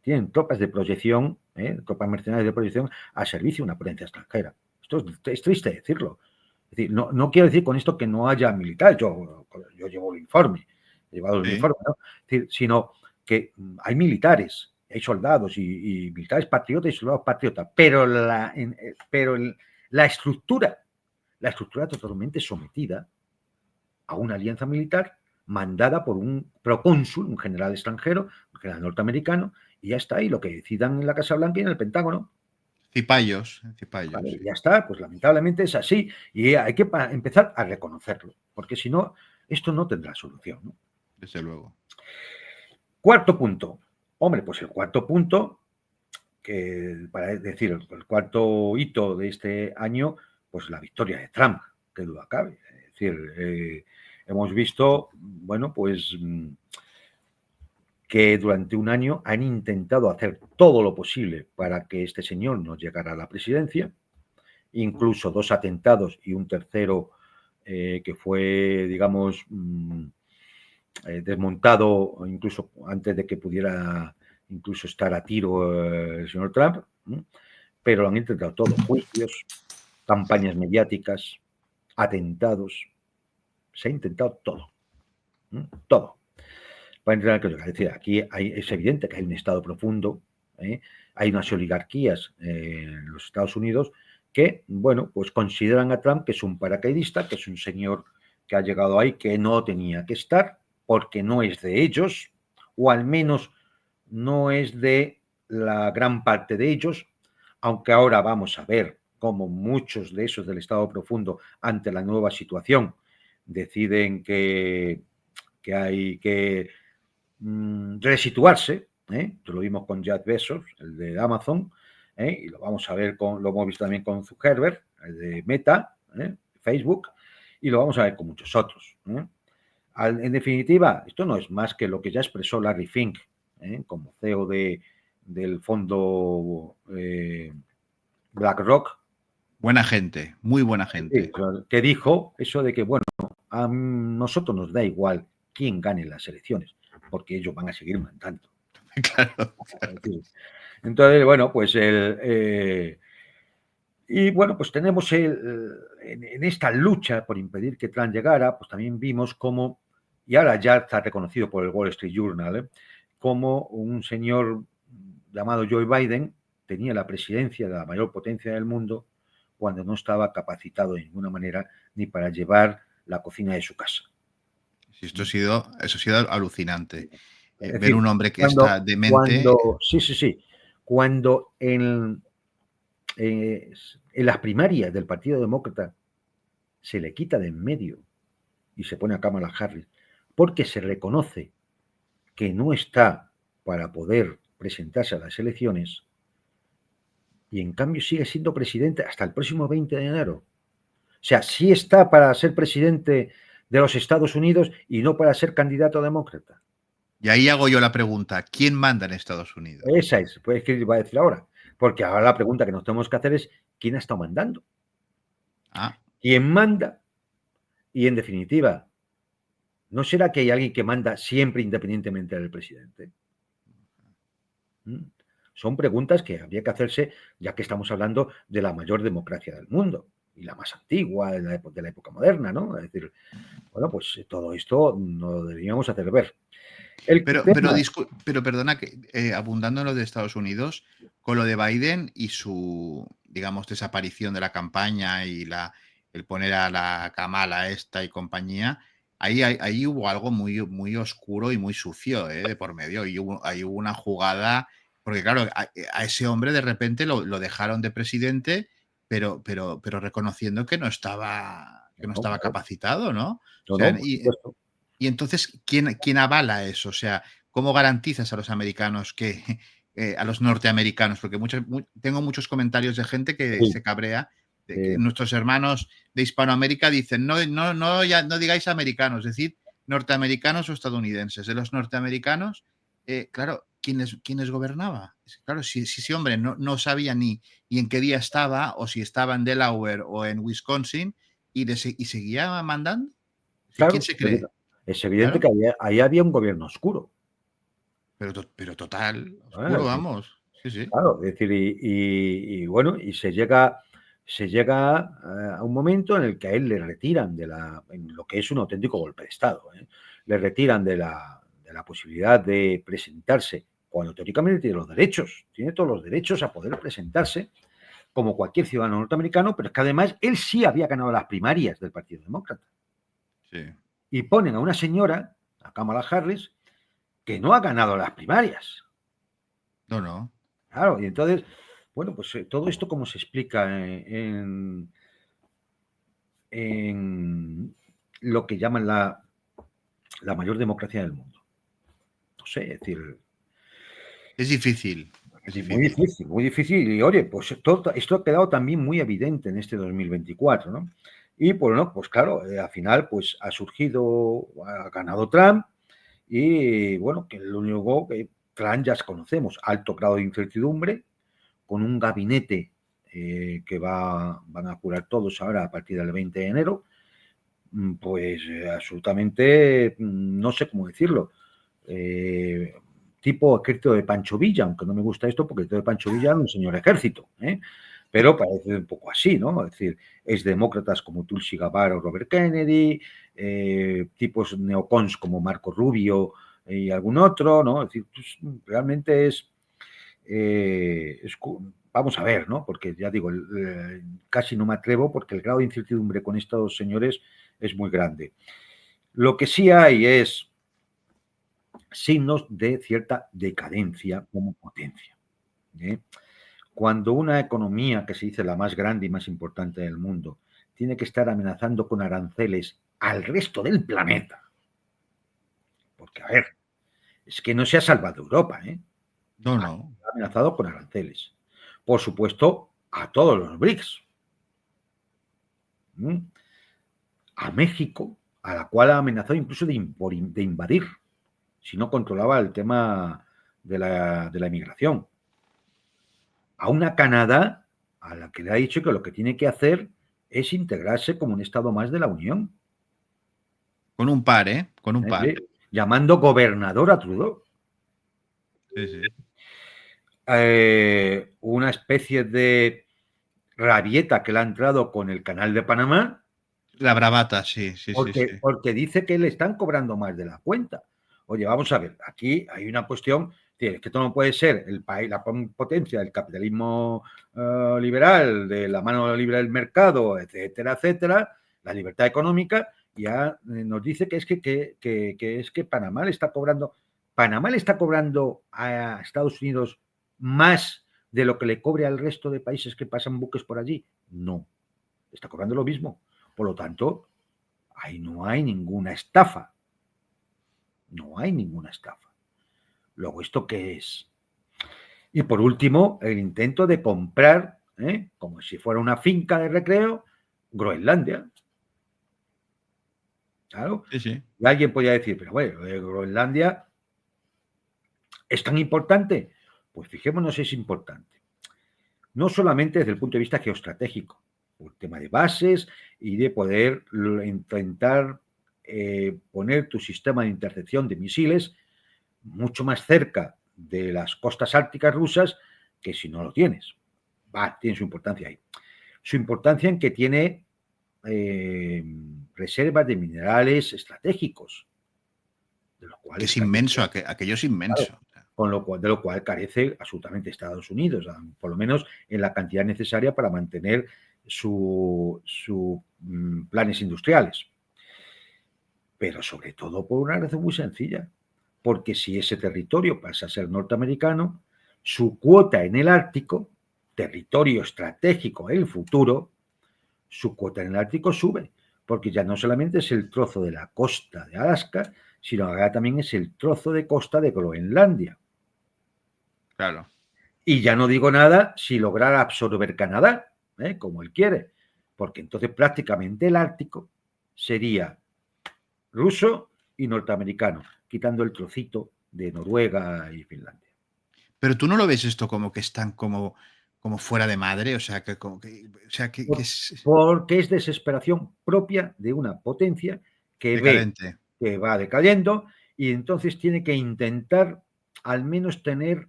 tienen tropas de proyección, tropas mercenarias de proyección al servicio de una potencia extranjera. Esto es triste decirlo, Es decir, no quiero decir con esto que no haya militares, yo llevo el informe, he llevado el Sí. informe, ¿no? Es decir, sino que hay militares, hay soldados y militares patriotas y soldados patriotas, pero la estructura totalmente sometida a una alianza militar mandada por un procónsul, un general extranjero, un general norteamericano, y ya está ahí lo que decidan en la Casa Blanca y en el Pentágono. Cipayos, ¿Vale? sí, Ya está, pues lamentablemente es así y hay que empezar a reconocerlo, porque si no, esto no tendrá solución, ¿no? desde luego. Cuarto punto. Hombre, pues el cuarto punto, que para decir el cuarto hito de este año, pues la victoria de Trump, que duda cabe. Es decir, hemos visto, bueno, pues que durante un año han intentado hacer todo lo posible para que este señor no llegara a la presidencia, incluso 2 atentados y un tercero que fue, digamos, desmontado incluso antes de que pudiera incluso estar a tiro el señor Trump, pero lo han intentado todo, juicios, campañas mediáticas, atentados, se ha intentado todo, todo. Para intentar que es decir, aquí es evidente que hay un Estado profundo, hay unas oligarquías en los Estados Unidos que, bueno, pues consideran a Trump que es un paracaidista, que es un señor que ha llegado ahí que no tenía que estar, porque no es de ellos, o al menos no es de la gran parte de ellos, aunque ahora vamos a ver cómo muchos de esos del Estado profundo, ante la nueva situación, deciden que hay que resituarse, lo vimos con Jeff Bezos, el de Amazon, y lo vamos a ver lo hemos visto también con Zuckerberg, el de Meta, Facebook, y lo vamos a ver con muchos otros. En definitiva, esto no es más que lo que ya expresó Larry Fink, como CEO del fondo BlackRock. Buena gente, muy buena gente. Que dijo eso de que, bueno, a nosotros nos da igual quién gane las elecciones, porque ellos van a seguir mandando. Claro, claro. Entonces, bueno, pues y bueno, pues tenemos en esta lucha por impedir que Trump llegara, pues también vimos cómo, y ahora ya está reconocido por el Wall Street Journal, como un señor llamado Joe Biden tenía la presidencia de la mayor potencia del mundo cuando no estaba capacitado de ninguna manera ni para llevar la cocina de su casa. Sí, eso ha sido alucinante. Es Ver decir, un hombre que está demente. sí, cuando en las primarias del Partido Demócrata se le quita de en medio y se pone a Kamala Harris porque se reconoce que no está para poder presentarse a las elecciones y en cambio sigue siendo presidente hasta el próximo 20 de enero. O sea, sí está para ser presidente de los Estados Unidos y no para ser candidato demócrata. Y ahí hago yo la pregunta, ¿quién manda en Estados Unidos? Esa es, pues, ¿qué iba a decir ahora? Porque ahora la pregunta que nos tenemos que hacer es, ¿quién ha estado mandando? Ah, ¿Quién manda? Y en definitiva, ¿no será que hay alguien que manda siempre independientemente del presidente? Son preguntas que habría que hacerse, ya que estamos hablando de la mayor democracia del mundo y la más antigua de la época moderna, ¿no? Es decir, bueno, pues todo esto no lo deberíamos hacer ver. El tema, pero perdona que abundando en lo de Estados Unidos, con lo de Biden y su, digamos, desaparición de la campaña y el poner a la Kamala esta y compañía, ahí hubo algo muy, muy oscuro y muy sucio de por medio. Ahí hubo una jugada, porque claro, a ese hombre de repente lo dejaron de presidente, pero reconociendo que no no, estaba claro, capacitado, ¿no? O sea, no, por supuesto. y entonces, ¿quién avala eso? O sea, ¿cómo garantizas a los americanos que, a los norteamericanos? Porque tengo muchos comentarios de gente que Sí, se cabrea de que sí, nuestros hermanos de Hispanoamérica dicen, no, no, no, ya no digáis americanos, decid norteamericanos o estadounidenses. De los norteamericanos, claro, ¿quién les gobernaba? Claro, si ese hombre no sabía ni en qué día estaba, o si estaba en Delaware o en Wisconsin, y seguía mandando. Es decir, ¿quién claro, se cree? es evidente Claro. que ahí había un gobierno oscuro. Pero total, oscuro, ¿Eh? vamos. Sí, sí. Claro, es decir, y bueno, y se llega, se llega a un momento en el que a él le retiran en lo que es un auténtico golpe de Estado, le retiran de la posibilidad de presentarse, cuando teóricamente tiene todos los derechos a poder presentarse como cualquier ciudadano norteamericano, pero es que además él sí había ganado las primarias del Partido Demócrata. Sí. Y ponen a una señora, a Kamala Harris, que no ha ganado las primarias. No. Claro, y entonces, bueno, pues todo esto cómo se explica en lo que llaman la mayor democracia del mundo. No sé, es decir... Es difícil. Muy difícil. Y oye, pues esto ha quedado también muy evidente en este 2024, ¿no? Y bueno, pues claro, al final pues ha ganado Trump y bueno, que lo único que Trump ya conocemos, alto grado de incertidumbre, con un gabinete que van a curar todos ahora a partir del 20 de enero, pues absolutamente, no sé cómo decirlo, tipo escrito de Pancho Villa, aunque no me gusta esto porque el de Pancho Villa era un señor ejército, pero parece un poco así, ¿no? Es decir, es demócratas como Tulsi Gabbard o Robert Kennedy, tipos neocons como Marco Rubio y algún otro, ¿no? Es decir, pues, realmente vamos a ver, ¿no? Porque ya digo, casi no me atrevo porque el grado de incertidumbre con estos señores es muy grande. Lo que sí hay es signos de cierta decadencia como potencia. Cuando una economía que se dice la más grande y más importante del mundo tiene que estar amenazando con aranceles al resto del planeta, porque a ver, es que no se ha salvado Europa, No. Ha amenazado con aranceles. Por supuesto, a todos los BRICS. A México, a la cual ha amenazado incluso de invadir, si no controlaba el tema de la inmigración. A una Canadá a la que le ha dicho que lo que tiene que hacer es integrarse como un estado más de la Unión. Con un par, ¿eh? Con un par. Llamando gobernador a Trudeau. Sí. Una especie de rabieta que le ha entrado con el canal de Panamá. La bravata, sí. Porque dice que le están cobrando más de la cuenta. Oye, vamos a ver, aquí hay una cuestión, que esto no puede ser el país, la potencia del capitalismo liberal, de la mano libre del mercado, etcétera, etcétera, la libertad económica, ya nos dice que es que Panamá le está cobrando a Estados Unidos más de lo que le cobre al resto de países que pasan buques por allí. No, está cobrando lo mismo. Por lo tanto, ahí no hay ninguna estafa. No hay ninguna estafa. Luego, ¿esto qué es? Y por último, el intento de comprar, como si fuera una finca de recreo, Groenlandia. Claro. Sí. Y alguien podría decir, pero bueno, Groenlandia es tan importante. Pues fijémonos si es importante. No solamente desde el punto de vista geoestratégico, por tema de bases y de poder intentar poner tu sistema de intercepción de misiles mucho más cerca de las costas árticas rusas que si no lo tienes. Tiene su importancia ahí. Su importancia en que tiene reservas de minerales estratégicos. De lo cual que es inmenso, aquello es inmenso. Claro, de lo cual carece absolutamente Estados Unidos, por lo menos en la cantidad necesaria para mantener sus planes industriales. Pero sobre todo por una razón muy sencilla, porque si ese territorio pasa a ser norteamericano, su cuota en el Ártico, territorio estratégico en el futuro, su cuota en el Ártico sube, porque ya no solamente es el trozo de la costa de Alaska, sino ahora también es el trozo de costa de Groenlandia. Claro. Y ya no digo nada si lograra absorber Canadá, como él quiere, porque entonces prácticamente el Ártico sería ruso y norteamericano, quitando el trocito de Noruega y Finlandia. Pero tú no lo ves esto como que están como fuera de madre, o sea, que es porque es desesperación propia de una potencia que decadente. ve que va decayendo y entonces tiene que intentar al menos tener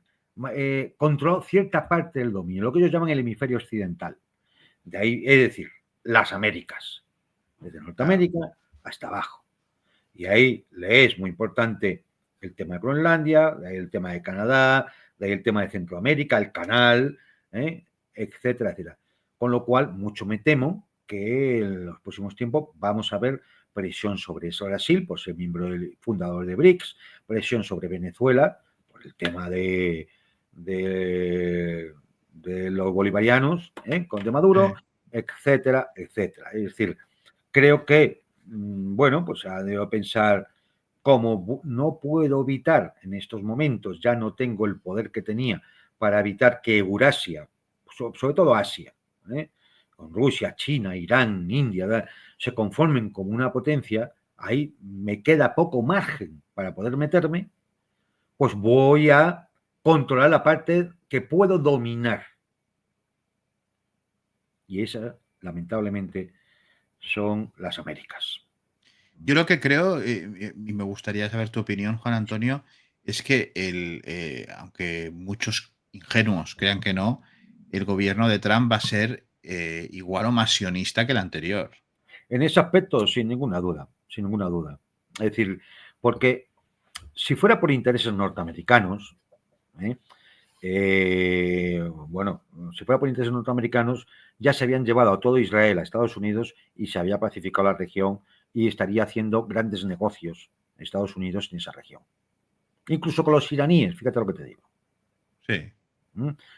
controlado cierta parte del dominio, lo que ellos llaman el hemisferio occidental. De ahí, es decir, las Américas, desde Claro. Norteamérica hasta abajo. Y ahí le es muy importante el tema de Groenlandia, de ahí el tema de Canadá, de ahí el tema de Centroamérica, el canal, etcétera, etcétera. Con lo cual, mucho me temo que en los próximos tiempos vamos a ver presión sobre Brasil, por ser miembro fundador de BRICS, presión sobre Venezuela, por el tema de los bolivarianos, de Maduro, etcétera, etcétera. Es decir, creo que, bueno, pues debo pensar, como no puedo evitar en estos momentos, ya no tengo el poder que tenía para evitar que Eurasia, sobre todo Asia, con Rusia, China, Irán, India, ¿verdad?, se conformen como una potencia, ahí me queda poco margen para poder meterme, pues voy a controlar la parte que puedo dominar. Y esa, lamentablemente, son las Américas. Yo lo que creo, y me gustaría saber tu opinión, Juan Antonio, es que aunque muchos ingenuos crean que no, el gobierno de Trump va a ser igual o más sionista que el anterior. En ese aspecto, sin ninguna duda, sin ninguna duda. Es decir, porque si fuera por intereses norteamericanos, ¿eh? Bueno, si fuera por intereses norteamericanos, ya se habían llevado a todo Israel a Estados Unidos y se había pacificado la región y estaría haciendo grandes negocios Estados Unidos en esa región. Incluso con los iraníes, fíjate lo que te digo. Sí.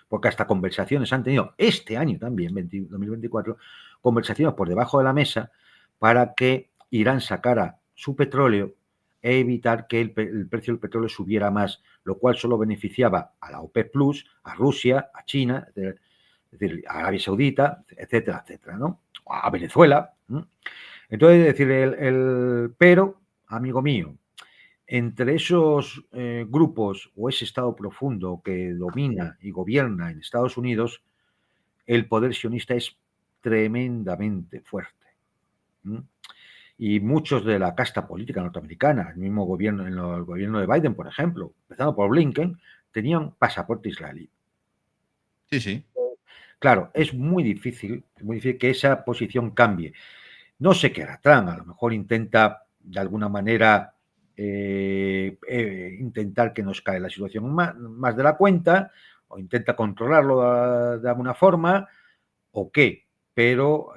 Porque hasta conversaciones han tenido este año también, 2024, conversaciones por debajo de la mesa para que Irán sacara su petróleo e evitar que el precio del petróleo subiera más, lo cual solo beneficiaba a la OPEP Plus, a Rusia, a China, es decir, a Arabia Saudita, etcétera, etcétera, ¿no? A Venezuela. Entonces, es decir, pero, amigo mío, entre esos grupos o ese Estado profundo que domina y gobierna en Estados Unidos, el poder sionista es tremendamente fuerte. Y muchos de la casta política norteamericana, el mismo gobierno, en el gobierno de Biden, por ejemplo, empezando por Blinken, tenían pasaporte israelí. Sí, sí. Claro, es muy difícil que esa posición cambie. No sé qué hará Trump, a lo mejor intenta de alguna manera intentar que nos cae la situación más de la cuenta, o intenta controlarlo de alguna forma, o qué. Pero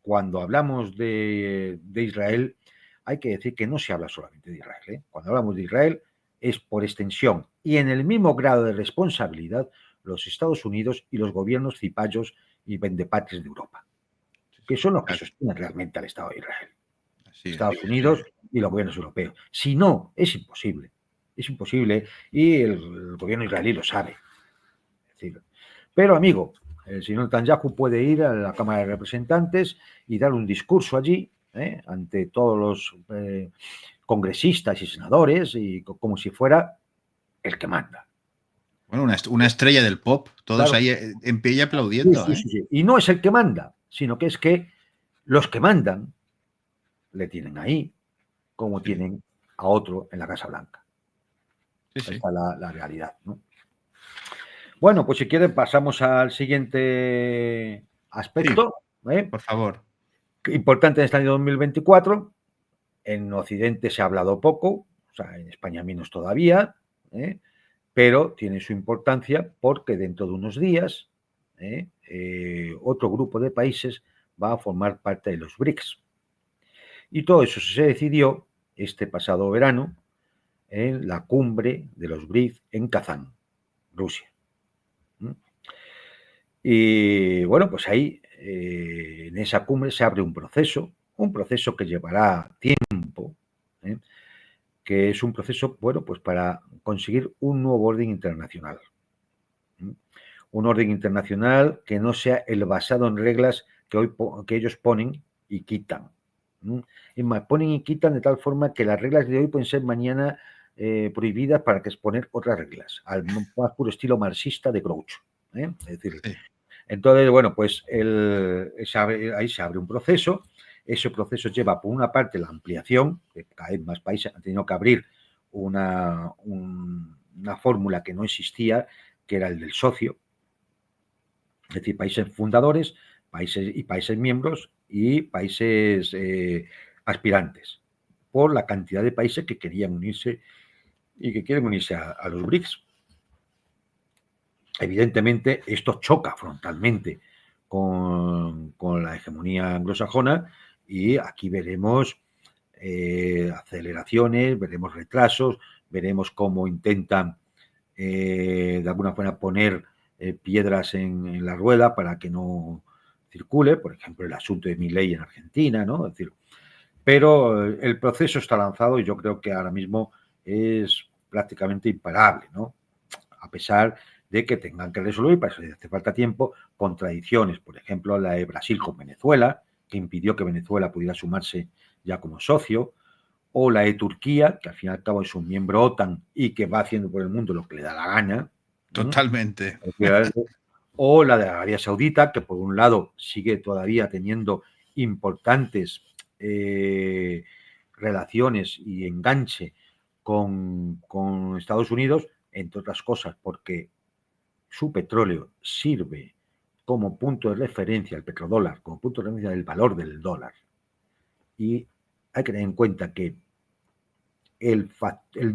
cuando hablamos de Israel, hay que decir que no se habla solamente de Israel, ¿eh? Cuando hablamos de Israel es por extensión y en el mismo grado de responsabilidad los Estados Unidos y los gobiernos cipayos y vendepatrias de Europa, Sí, que sí. son los que sostienen realmente al Estado de Israel. Así es. Estados Unidos y los gobiernos europeos. Si no, es imposible. Es imposible y el gobierno israelí lo sabe. Es decir, pero, amigo, el señor Netanyahu puede ir a la Cámara de Representantes y dar un discurso allí ante todos los congresistas y senadores y como si fuera el que manda. Bueno, una estrella del pop, todos Claro, ahí en pie y sí, aplaudiendo, sí, ¿eh? sí, sí. Y no es el que manda, sino que es que los que mandan le tienen ahí como Sí, tienen a otro en la Casa Blanca. sí, Esta sí. es la realidad, ¿no? Bueno, pues si quieres pasamos al siguiente Sí, aspecto, ¿eh? por favor. Importante en este año 2024. En Occidente se ha hablado poco, o sea, en España menos todavía, pero tiene su importancia porque dentro de unos días otro grupo de países va a formar parte de los BRICS. Y todo eso se decidió este pasado verano en la cumbre de los BRICS en Kazán, Rusia. Y bueno, pues ahí en esa cumbre se abre un proceso que llevará tiempo, que es un proceso, bueno, pues para conseguir un nuevo orden internacional. Un orden internacional que no sea el basado en reglas que ellos ponen y quitan. Es más, ponen y quitan de tal forma que las reglas de hoy pueden ser mañana prohibidas para que exponer otras reglas, al más puro estilo marxista de Groucho. Es decir, Sí. entonces, bueno, pues ahí se abre un proceso. Ese proceso lleva, por una parte, la ampliación, que cada vez más países han tenido que abrir una fórmula que no existía, que era el del socio. Es decir, países fundadores, países miembros y países aspirantes, por la cantidad de países que querían unirse y que quieren unirse a los BRICS. Evidentemente, esto choca frontalmente con la hegemonía anglosajona y aquí veremos aceleraciones, veremos retrasos, veremos cómo intentan de alguna forma poner piedras en la rueda para que no circule, por ejemplo, el asunto de Milei en Argentina, ¿no? Es decir, pero el proceso está lanzado y yo creo que ahora mismo es prácticamente imparable, ¿no? A pesar de que tengan que resolver, para eso hace falta tiempo, contradicciones, por ejemplo, la de Brasil con Venezuela, que impidió que Venezuela pudiera sumarse ya como socio, o la de Turquía, que al fin y al cabo es un miembro OTAN y que va haciendo por el mundo lo que le da la gana. Totalmente. O la de Arabia Saudita, que por un lado sigue todavía teniendo importantes relaciones y enganche con Estados Unidos, entre otras cosas, porque su petróleo sirve como punto de referencia, el petrodólar, como punto de referencia del valor del dólar. Y hay que tener en cuenta que el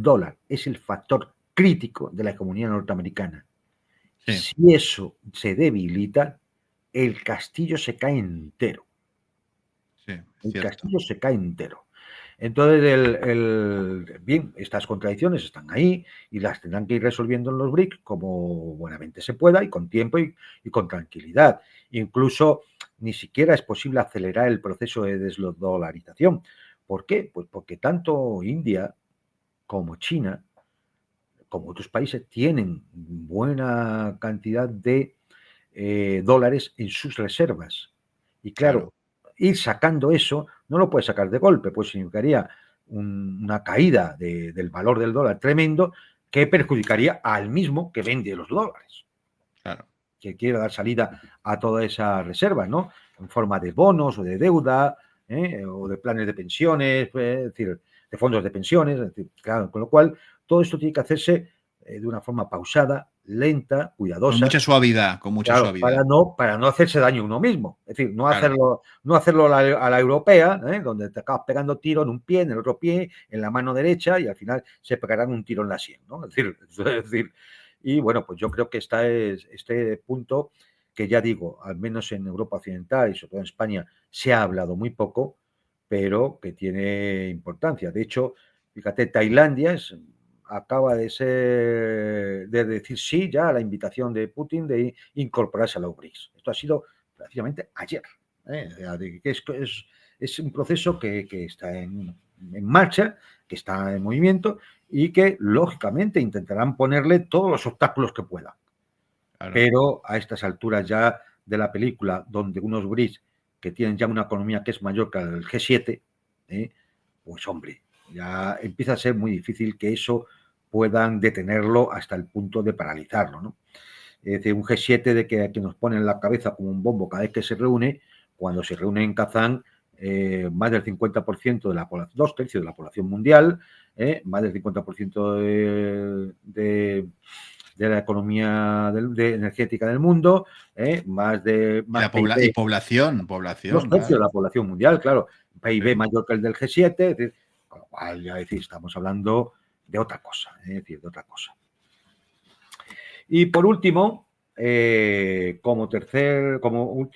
dólar es el factor crítico de la economía norteamericana. Sí. Si eso se debilita, el castillo se cae entero. Sí, el cierto. castillo se cae entero. Entonces, bien, estas contradicciones están ahí y las tendrán que ir resolviendo en los BRICS como buenamente se pueda y con tiempo y con tranquilidad. Incluso ni siquiera es posible acelerar el proceso de desdolarización. ¿Por qué? Pues porque tanto India como China, como otros países, tienen buena cantidad de dólares en sus reservas. Y claro, ir sacando eso no lo puedes sacar de golpe, pues significaría una caída del valor del dólar tremendo que perjudicaría al mismo que vende los dólares. Claro. Que quiere dar salida a toda esa reserva, ¿no? En forma de bonos o de deuda, o de planes de pensiones, es decir, de fondos de pensiones, es decir, claro, con lo cual todo esto tiene que hacerse de una forma pausada, lenta, cuidadosa. Con mucha suavidad, con mucha claro, suavidad. Para no hacerse daño uno mismo. Es decir, no hacerlo a la europea, donde te acabas pegando tiro en un pie, en el otro pie, en la mano derecha, y al final se pegarán un tiro en la sien, ¿no? Es decir, y bueno, pues yo creo que este punto, que ya digo, al menos en Europa Occidental y sobre todo en España, se ha hablado muy poco, pero que tiene importancia. De hecho, fíjate, Tailandia acaba de decir sí ya a la invitación de Putin de incorporarse a los BRICS. Esto ha sido prácticamente ayer. Es un proceso que está en marcha, que está en movimiento y que lógicamente intentarán ponerle todos los obstáculos que puedan. Claro. Pero a estas alturas ya de la película, donde unos BRICS que tienen ya una economía que es mayor que el G7, pues hombre, ya empieza a ser muy difícil que eso puedan detenerlo hasta el punto de paralizarlo, ¿no? Es decir, un G7 de que nos pone en la cabeza como un bombo cada vez que se reúne, cuando se reúne en Kazán, más del 50% de la población, 2/3 de la población mundial, más del 50% de la economía energética del mundo, más y población. 2/3 de la población mundial, claro. PIB mayor que el del G7, es decir, con lo cual ya estamos hablando de otra cosa, es decir, de otra cosa. Y por último, como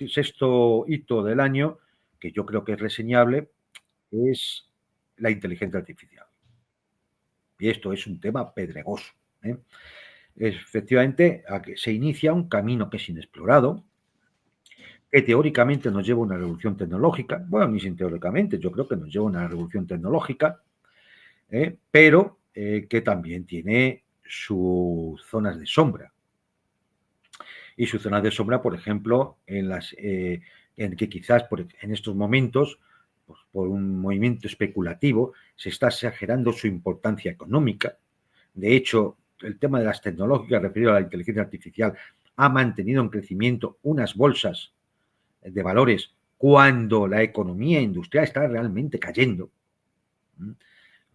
sexto hito del año, que yo creo que es reseñable, es la inteligencia artificial. Y esto es un tema pedregoso. Efectivamente, se inicia un camino que es inexplorado, que teóricamente nos lleva a una revolución tecnológica. Bueno, ni sin teóricamente, yo creo que nos lleva a una revolución tecnológica, pero que también tiene sus zonas de sombra. Y sus zonas de sombra, por ejemplo, en que quizás en estos momentos, pues, por un movimiento especulativo, se está exagerando su importancia económica. De hecho, el tema de las tecnológicas referido a la inteligencia artificial ha mantenido en crecimiento unas bolsas de valores cuando la economía industrial está realmente cayendo,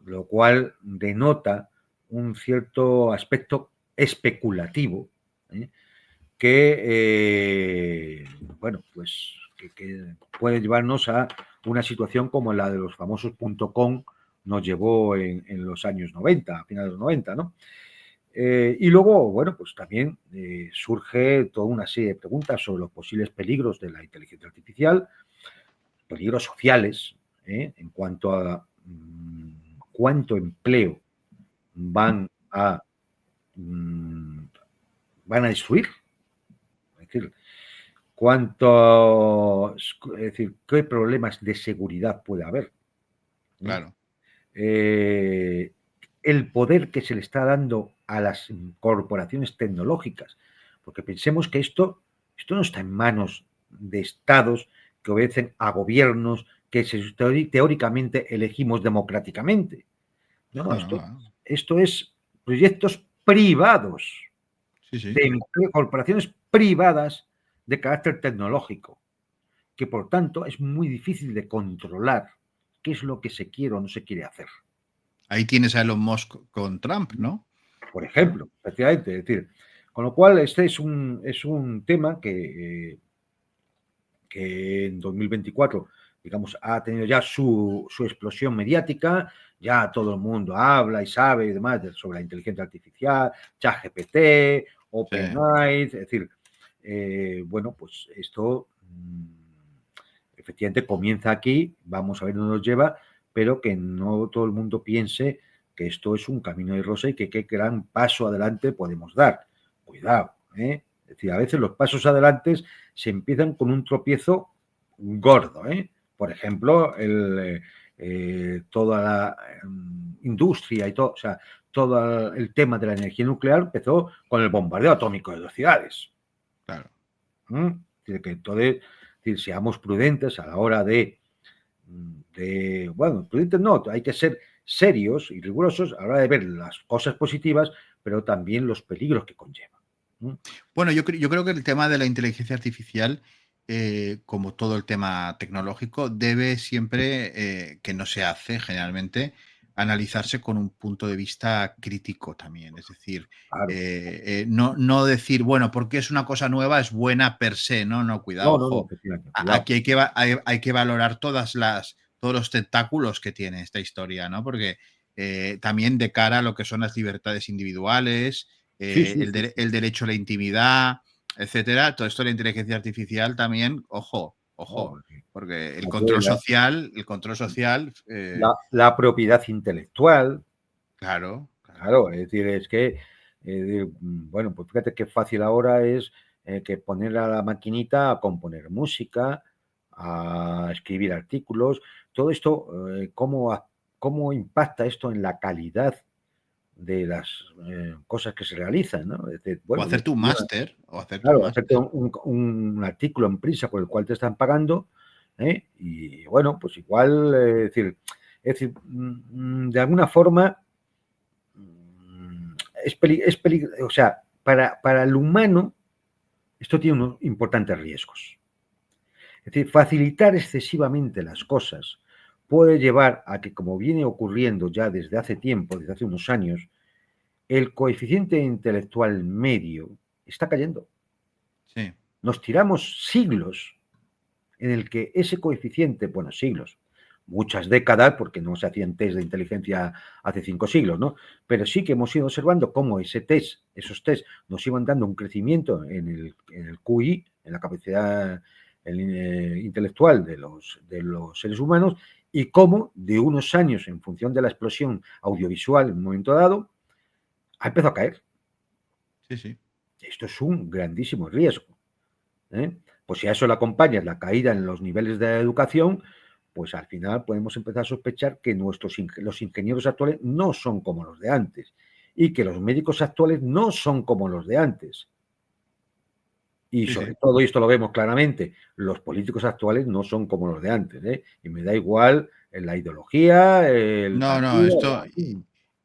lo cual denota un cierto aspecto especulativo, que, bueno, pues que puede llevarnos a una situación como la de los famosos .com nos llevó en los años 90, a finales de los 90, ¿no? Y luego, bueno, pues también surge toda una serie de preguntas sobre los posibles peligros de la inteligencia artificial, peligros sociales, en cuanto a cuánto empleo van a, van a destruir. Es decir, qué problemas de seguridad puede haber. Claro. El poder que se le está dando a las corporaciones tecnológicas, porque pensemos que esto no está en manos de estados que obedecen a gobiernos que teóricamente elegimos democráticamente. No, No, no. esto es proyectos privados Sí, sí. de corporaciones privadas de carácter tecnológico, que por tanto es muy difícil de controlar qué es lo que se quiere o no se quiere hacer. Ahí tienes a Elon Musk con Trump, ¿no? Por ejemplo, efectivamente, es decir, con lo cual este es un tema que en 2024, digamos, ha tenido ya su explosión mediática, ya todo el mundo habla y sabe y demás sobre la inteligencia artificial, ChatGPT, Sí. OpenAI, es decir, bueno, pues esto efectivamente comienza aquí, vamos a ver dónde nos lleva, pero que no todo el mundo piense que esto es un camino de rosa y que qué gran paso adelante podemos dar. Cuidado, ¿eh? Es decir, a veces los pasos adelante se empiezan con un tropiezo gordo, ¿eh? Por ejemplo, toda la industria y todo, o sea, todo el tema de la energía nuclear empezó con el bombardeo atómico de dos ciudades. Claro. Que entonces, seamos prudentes a la hora de, bueno, prudentes no, hay que ser serios y rigurosos a la hora de ver las cosas positivas, pero también los peligros que conlleva. Bueno, yo creo que el tema de la inteligencia artificial, como todo el tema tecnológico, debe siempre, que no se hace generalmente, analizarse con un punto de vista crítico también. Es decir, Claro. no decir, bueno, porque es una cosa nueva, es buena per se, no, no, cuidado, No, ojo. efectivamente, cuidado. Aquí hay que valorar todos los tentáculos que tiene esta historia, ¿no? Porque también de cara a lo que son las libertades individuales, Sí, sí, sí. el derecho a la intimidad, etcétera. Todo esto de la inteligencia artificial también, ojo, No, porque el control social, la propiedad intelectual, claro, claro, claro, es decir, es que, bueno, pues fíjate qué fácil ahora es que poner a la maquinita a componer música, a escribir artículos, todo esto, cómo impacta esto en la calidad de las cosas que se realizan, ¿no? Es decir, o bueno, hacerte un máster, o hacerte un claro, hacerte máster. un artículo en prisa por el cual te están pagando, y bueno, pues igual, de alguna forma, o sea, para el humano, esto tiene unos importantes riesgos. Es decir, facilitar excesivamente las cosas puede llevar a que, como viene ocurriendo ya desde hace tiempo, desde hace unos años, el coeficiente intelectual medio está cayendo. Sí, Nos tiramos siglos en el que ese coeficiente, bueno, siglos, muchas décadas, porque no se hacían test de inteligencia hace 5 siglos, ¿no? Pero sí que hemos ido observando cómo esos test nos iban dando un crecimiento en el QI, en la capacidad intelectual de los seres humanos, y cómo de unos años, en función de la explosión audiovisual en un momento dado, ha empezado a caer. sí, sí. Esto es un grandísimo riesgo. Pues si a eso le acompañas la caída en los niveles de educación, pues al final podemos empezar a sospechar que los ingenieros actuales no son como los de antes y que los médicos actuales no son como los de antes. Y Sí, sí. sobre todo, y esto lo vemos claramente, los políticos actuales no son como los de antes, ¿eh? Y me da igual la ideología, el No, no, partido. esto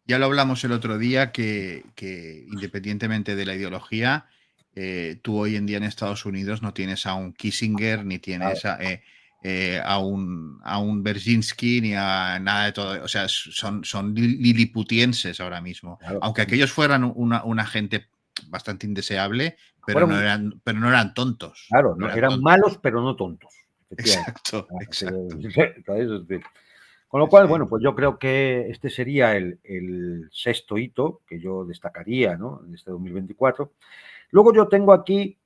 ya lo hablamos el otro día, que independientemente de la ideología, tú hoy en día en Estados Unidos no tienes a un Kissinger, ni tienes a un Brzezinski, ni a nada de todo. O sea, son liliputienses ahora mismo. Claro, Aunque aquellos fueran una gente bastante indeseable, Fueron, pero no eran tontos. claro, No no, eran eran tontos. malos, pero no tontos. Efectivamente. Exacto, exacto. Entonces, con lo Sí, cual, sí. bueno, pues yo creo que este sería el sexto hito que yo destacaría, ¿no? En este 2024. Luego yo tengo aquí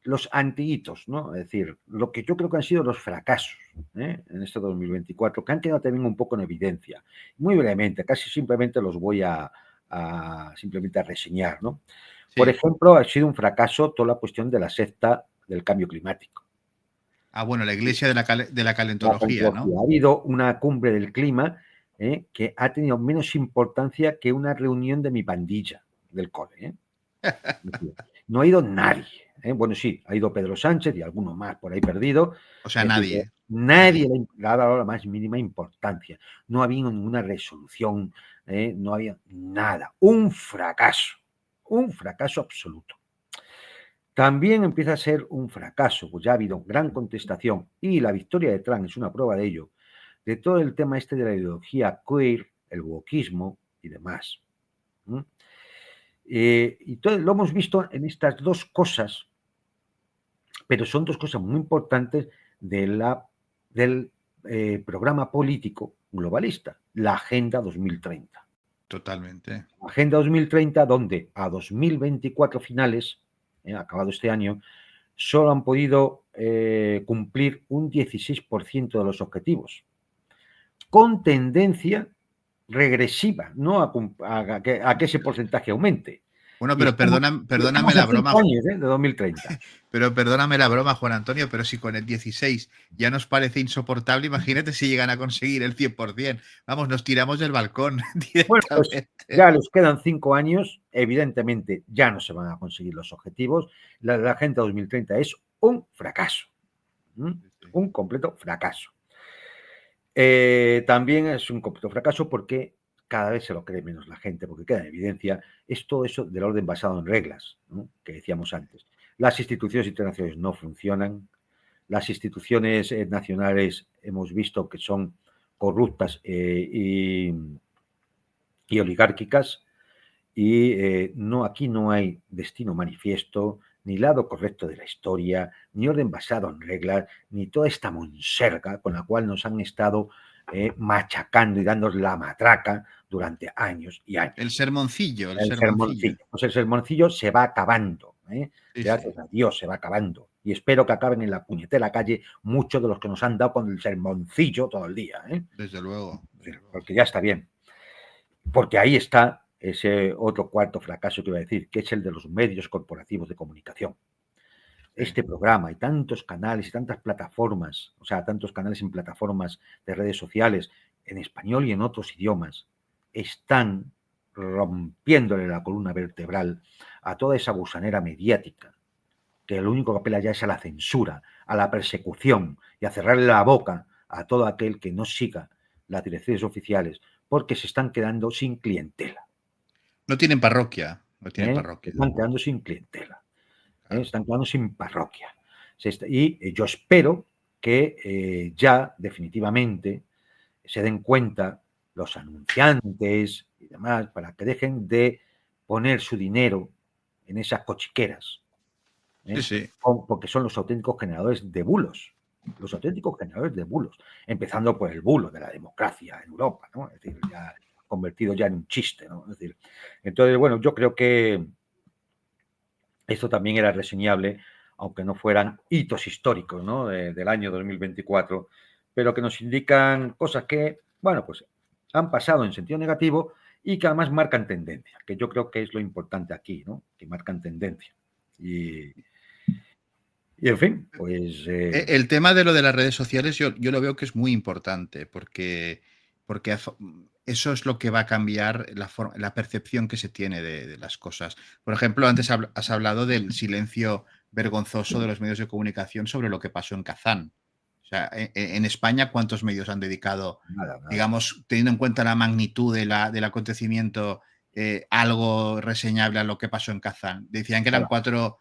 los anti-hitos, ¿no? Es decir, lo que yo creo que han sido los fracasos, en este 2024, que han quedado también un poco en evidencia. Muy brevemente, casi simplemente los voy simplemente a reseñar, ¿no? Por Sí. ejemplo, ha sido un fracaso toda la cuestión de la secta del cambio climático. Ah, bueno, la iglesia de la La calentología, ¿no? paleontología. Ha habido una cumbre del clima, que ha tenido menos importancia que una reunión de mi pandilla del cole. No ha ido nadie. Bueno, sí, ha ido Pedro Sánchez y alguno más por ahí perdido. O sea, Es decir, nadie. nadie Nadie. le ha dado la más mínima importancia. No ha habido ninguna resolución, no había nada. Un fracaso absoluto. También empieza a ser un fracaso, pues ya ha habido gran contestación y la victoria de Trump es una prueba de ello, de todo el tema este de la ideología queer, el wokismo y demás. Y todo, lo hemos visto en estas dos cosas, pero son dos cosas muy importantes del programa político globalista, la Agenda 2030. Totalmente. Agenda 2030, donde a 2024 finales, acabado este año, solo han podido cumplir un 16% de los objetivos, con tendencia regresiva, no a que ese porcentaje aumente. Bueno, Y pero perdóname estamos a la broma, 5 años de 2030. pero perdóname la broma, Juan Antonio, pero si con el 16 ya nos parece insoportable, imagínate si llegan a conseguir el 100%. Vamos, nos tiramos del balcón Bueno, pues directamente. ya les quedan 5 años, evidentemente ya no se van a conseguir los objetivos. La Agenda 2030 es un fracaso, Sí, sí. un completo fracaso. También es un completo fracaso porque cada vez se lo cree menos la gente, porque queda en evidencia, es todo eso del orden basado en reglas, ¿no? Que decíamos antes. Las instituciones internacionales no funcionan, las instituciones nacionales hemos visto que son corruptas y oligárquicas, y no, aquí no hay destino manifiesto, ni lado correcto de la historia, ni orden basado en reglas, ni toda esta monserga con la cual nos han estado machacando y dándonos la matraca durante años y El años. sermoncillo, el El sermoncillo. sermoncillo. Pues el sermoncillo se va acabando. Sí, Gracias sí, a Dios se va acabando. Y espero que acaben en la puñetera calle muchos de los que nos han dado con el sermoncillo todo el día. desde luego, desde luego. Porque ya está bien. Porque ahí está ese otro cuarto fracaso que iba a decir, que es el de los medios corporativos de comunicación. Sí. Este programa y tantos canales y tantas plataformas, o sea, tantos canales en plataformas de redes sociales, en español y en otros idiomas, están rompiéndole la columna vertebral a toda esa gusanera mediática, que lo único que apela ya es a la censura, a la persecución y a cerrarle la boca a todo aquel que no siga las directrices oficiales, porque se están quedando sin clientela. No tienen parroquia, no tienen Se parroquia. están quedando sin clientela, se Claro. están quedando sin parroquia. Y yo espero que ya definitivamente se den cuenta los anunciantes y demás para que dejen de poner su dinero en esas cochiqueras, Sí, sí. porque son los auténticos generadores de bulos, los auténticos generadores de bulos, empezando por el bulo de la democracia en Europa, ¿no? Es decir, ya convertido ya en un chiste, ¿no? Es decir, entonces, bueno, yo creo que esto también era reseñable, aunque no fueran hitos históricos, ¿no? Del año 2024, pero que nos indican cosas que, bueno, pues han pasado en sentido negativo y que además marcan tendencia, que yo creo que es lo importante aquí, ¿no? Que marcan tendencia. Y en fin, pues El tema de lo de las redes sociales yo lo veo que es muy importante porque eso es lo que va a cambiar la percepción que se tiene de las cosas. Por ejemplo, antes has hablado del silencio vergonzoso de los medios de comunicación sobre lo que pasó en Kazán. O sea, en España, ¿cuántos medios han dedicado, nada, nada. digamos, teniendo en cuenta la magnitud del acontecimiento, algo reseñable a lo que pasó en Kazán? Decían que eran Nada,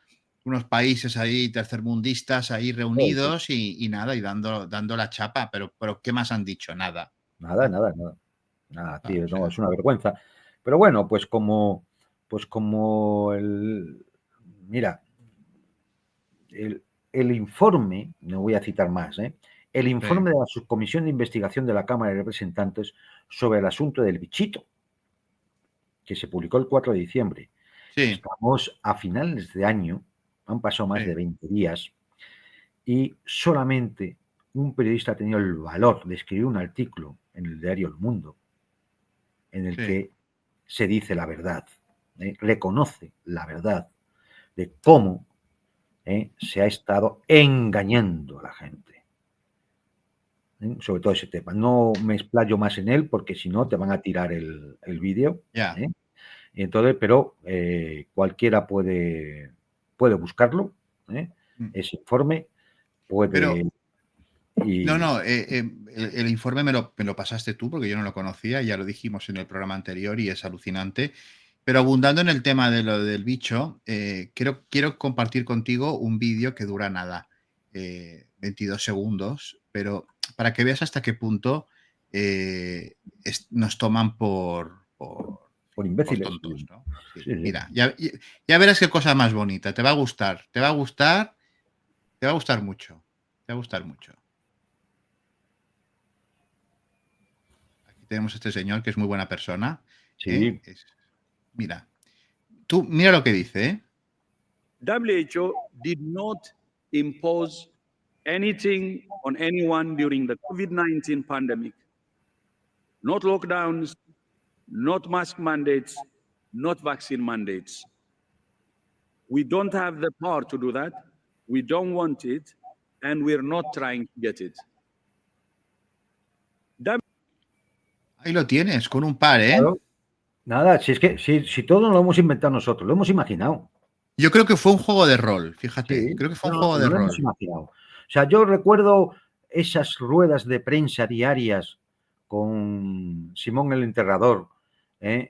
unos países ahí tercermundistas ahí reunidos y nada, y dando la chapa, pero ¿qué más han dicho? nada, nada, nada, nada, O tío, no, sea, es una vergüenza. Pero bueno, pues como pues como mira, el informe, no voy a citar más, el informe de la Subcomisión de Investigación de la Cámara de Representantes sobre el asunto del bichito, que se publicó el 4 de diciembre. Sí. Estamos a finales de año, han pasado más de 20 días, y solamente un periodista ha tenido el valor de escribir un artículo en el diario El Mundo en el que se dice la verdad, reconoce la verdad de cómo se ha estado engañando a la gente. Sobre todo ese tema. No me explayo más en él porque si no te van a tirar el vídeo. Entonces, pero cualquiera puede buscarlo, ese informe puede... Pero, no, el informe me lo pasaste tú porque yo no lo conocía, ya lo dijimos en el programa anterior y es alucinante. Pero abundando en el tema de lo del bicho, quiero compartir contigo un vídeo que dura nada, 22 segundos, pero para que veas hasta qué punto nos toman por imbéciles. Tontos, ¿no? Sí. Sí. Mira, ya verás qué cosa más bonita, te va a gustar, te va a gustar mucho, te va a gustar mucho. Aquí tenemos a este señor que es muy buena persona. Sí. Mira, tú mira lo que dice, ¿eh? WHO did not impose anything on anyone during the COVID-19 pandemic. Not lockdowns, not mask mandates, not vaccine mandates. We don't have the power to do that. We don't want it, and we're not trying to get it. Ahí lo tienes, con un par, ¿eh? Claro. Nada, si es que si todo lo hemos inventado nosotros, lo hemos imaginado. Yo creo que fue un juego de rol, fíjate. Sí, creo que fue un juego de lo rol. hemos imaginado. O sea, yo recuerdo esas ruedas de prensa diarias con Simón el Enterrador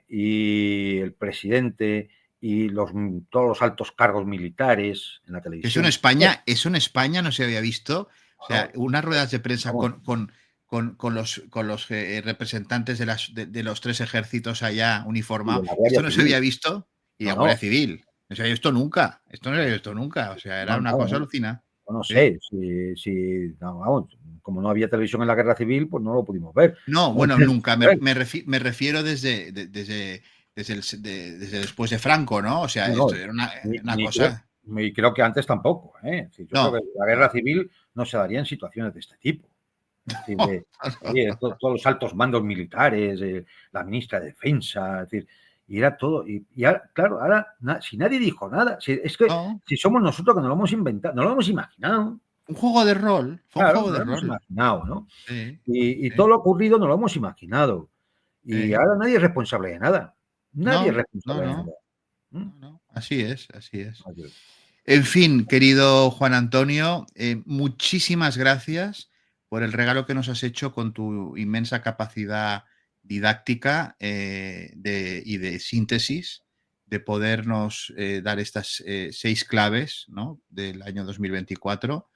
y el presidente y todos los altos cargos militares en la televisión. Eso en España no se había visto. O sea, unas ruedas de prensa con los representantes de los tres ejércitos allá uniformados. Esto no se había visto. Y la Guardia Civil. No se había visto nunca. Esto no se había visto nunca. O sea, era una cosa alucinante. No sé, como no había televisión en la Guerra Civil, pues no lo pudimos ver. No, bueno, nunca. Me refiero desde después de Franco, ¿no? O sea, esto era una cosa... Y creo que antes tampoco. Yo creo que la Guerra Civil no se daría en situaciones de este tipo. Es decir, todos los altos mandos militares, la ministra de Defensa, es decir, y era todo. Y ahora, claro, ahora, si nadie dijo nada, es que si somos nosotros que nos lo hemos inventado, no lo hemos imaginado. Un juego de rol. Fue un juego de rol. Lo hemos imaginado, ¿no? Sí, y todo lo ocurrido nos lo hemos imaginado. Y ahora nadie es responsable de nada. Nadie es responsable de nada. No, así es. En fin, querido Juan Antonio, muchísimas gracias por el regalo que nos has hecho con tu inmensa capacidad didáctica y de síntesis, de podernos dar estas 6 claves, ¿no?, del año 2024,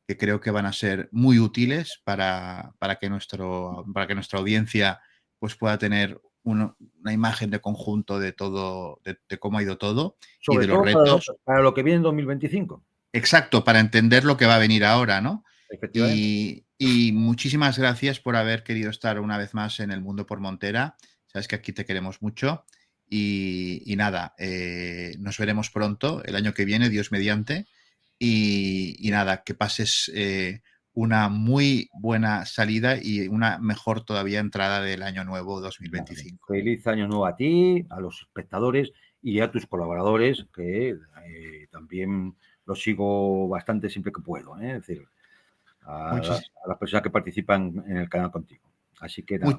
que creo que van a ser muy útiles para que nuestra audiencia pues, pueda tener una imagen de conjunto de todo, de cómo ha ido todo. Sobre y de los retos. Para lo que viene en 2025. Exacto, para entender lo que va a venir ahora, ¿no? Efectivamente. Y muchísimas gracias por haber querido estar una vez más en El Mundo por Montera. Sabes que aquí te queremos mucho. Y nada, nos veremos pronto, el año que viene, Dios mediante. Y nada, que pases una muy buena salida y una mejor todavía entrada del año nuevo 2025. Feliz año nuevo a ti, a los espectadores y a tus colaboradores, que también los sigo bastante siempre que puedo. Es decir, a las personas que participan en el canal contigo. Así que nada,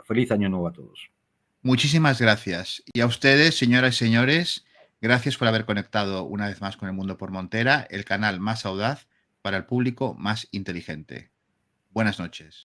feliz año nuevo a todos. Muchísimas gracias. Y a ustedes, señoras y señores, gracias por haber conectado una vez más con El Mundo por Montera, el canal más audaz para el público más inteligente. Buenas noches.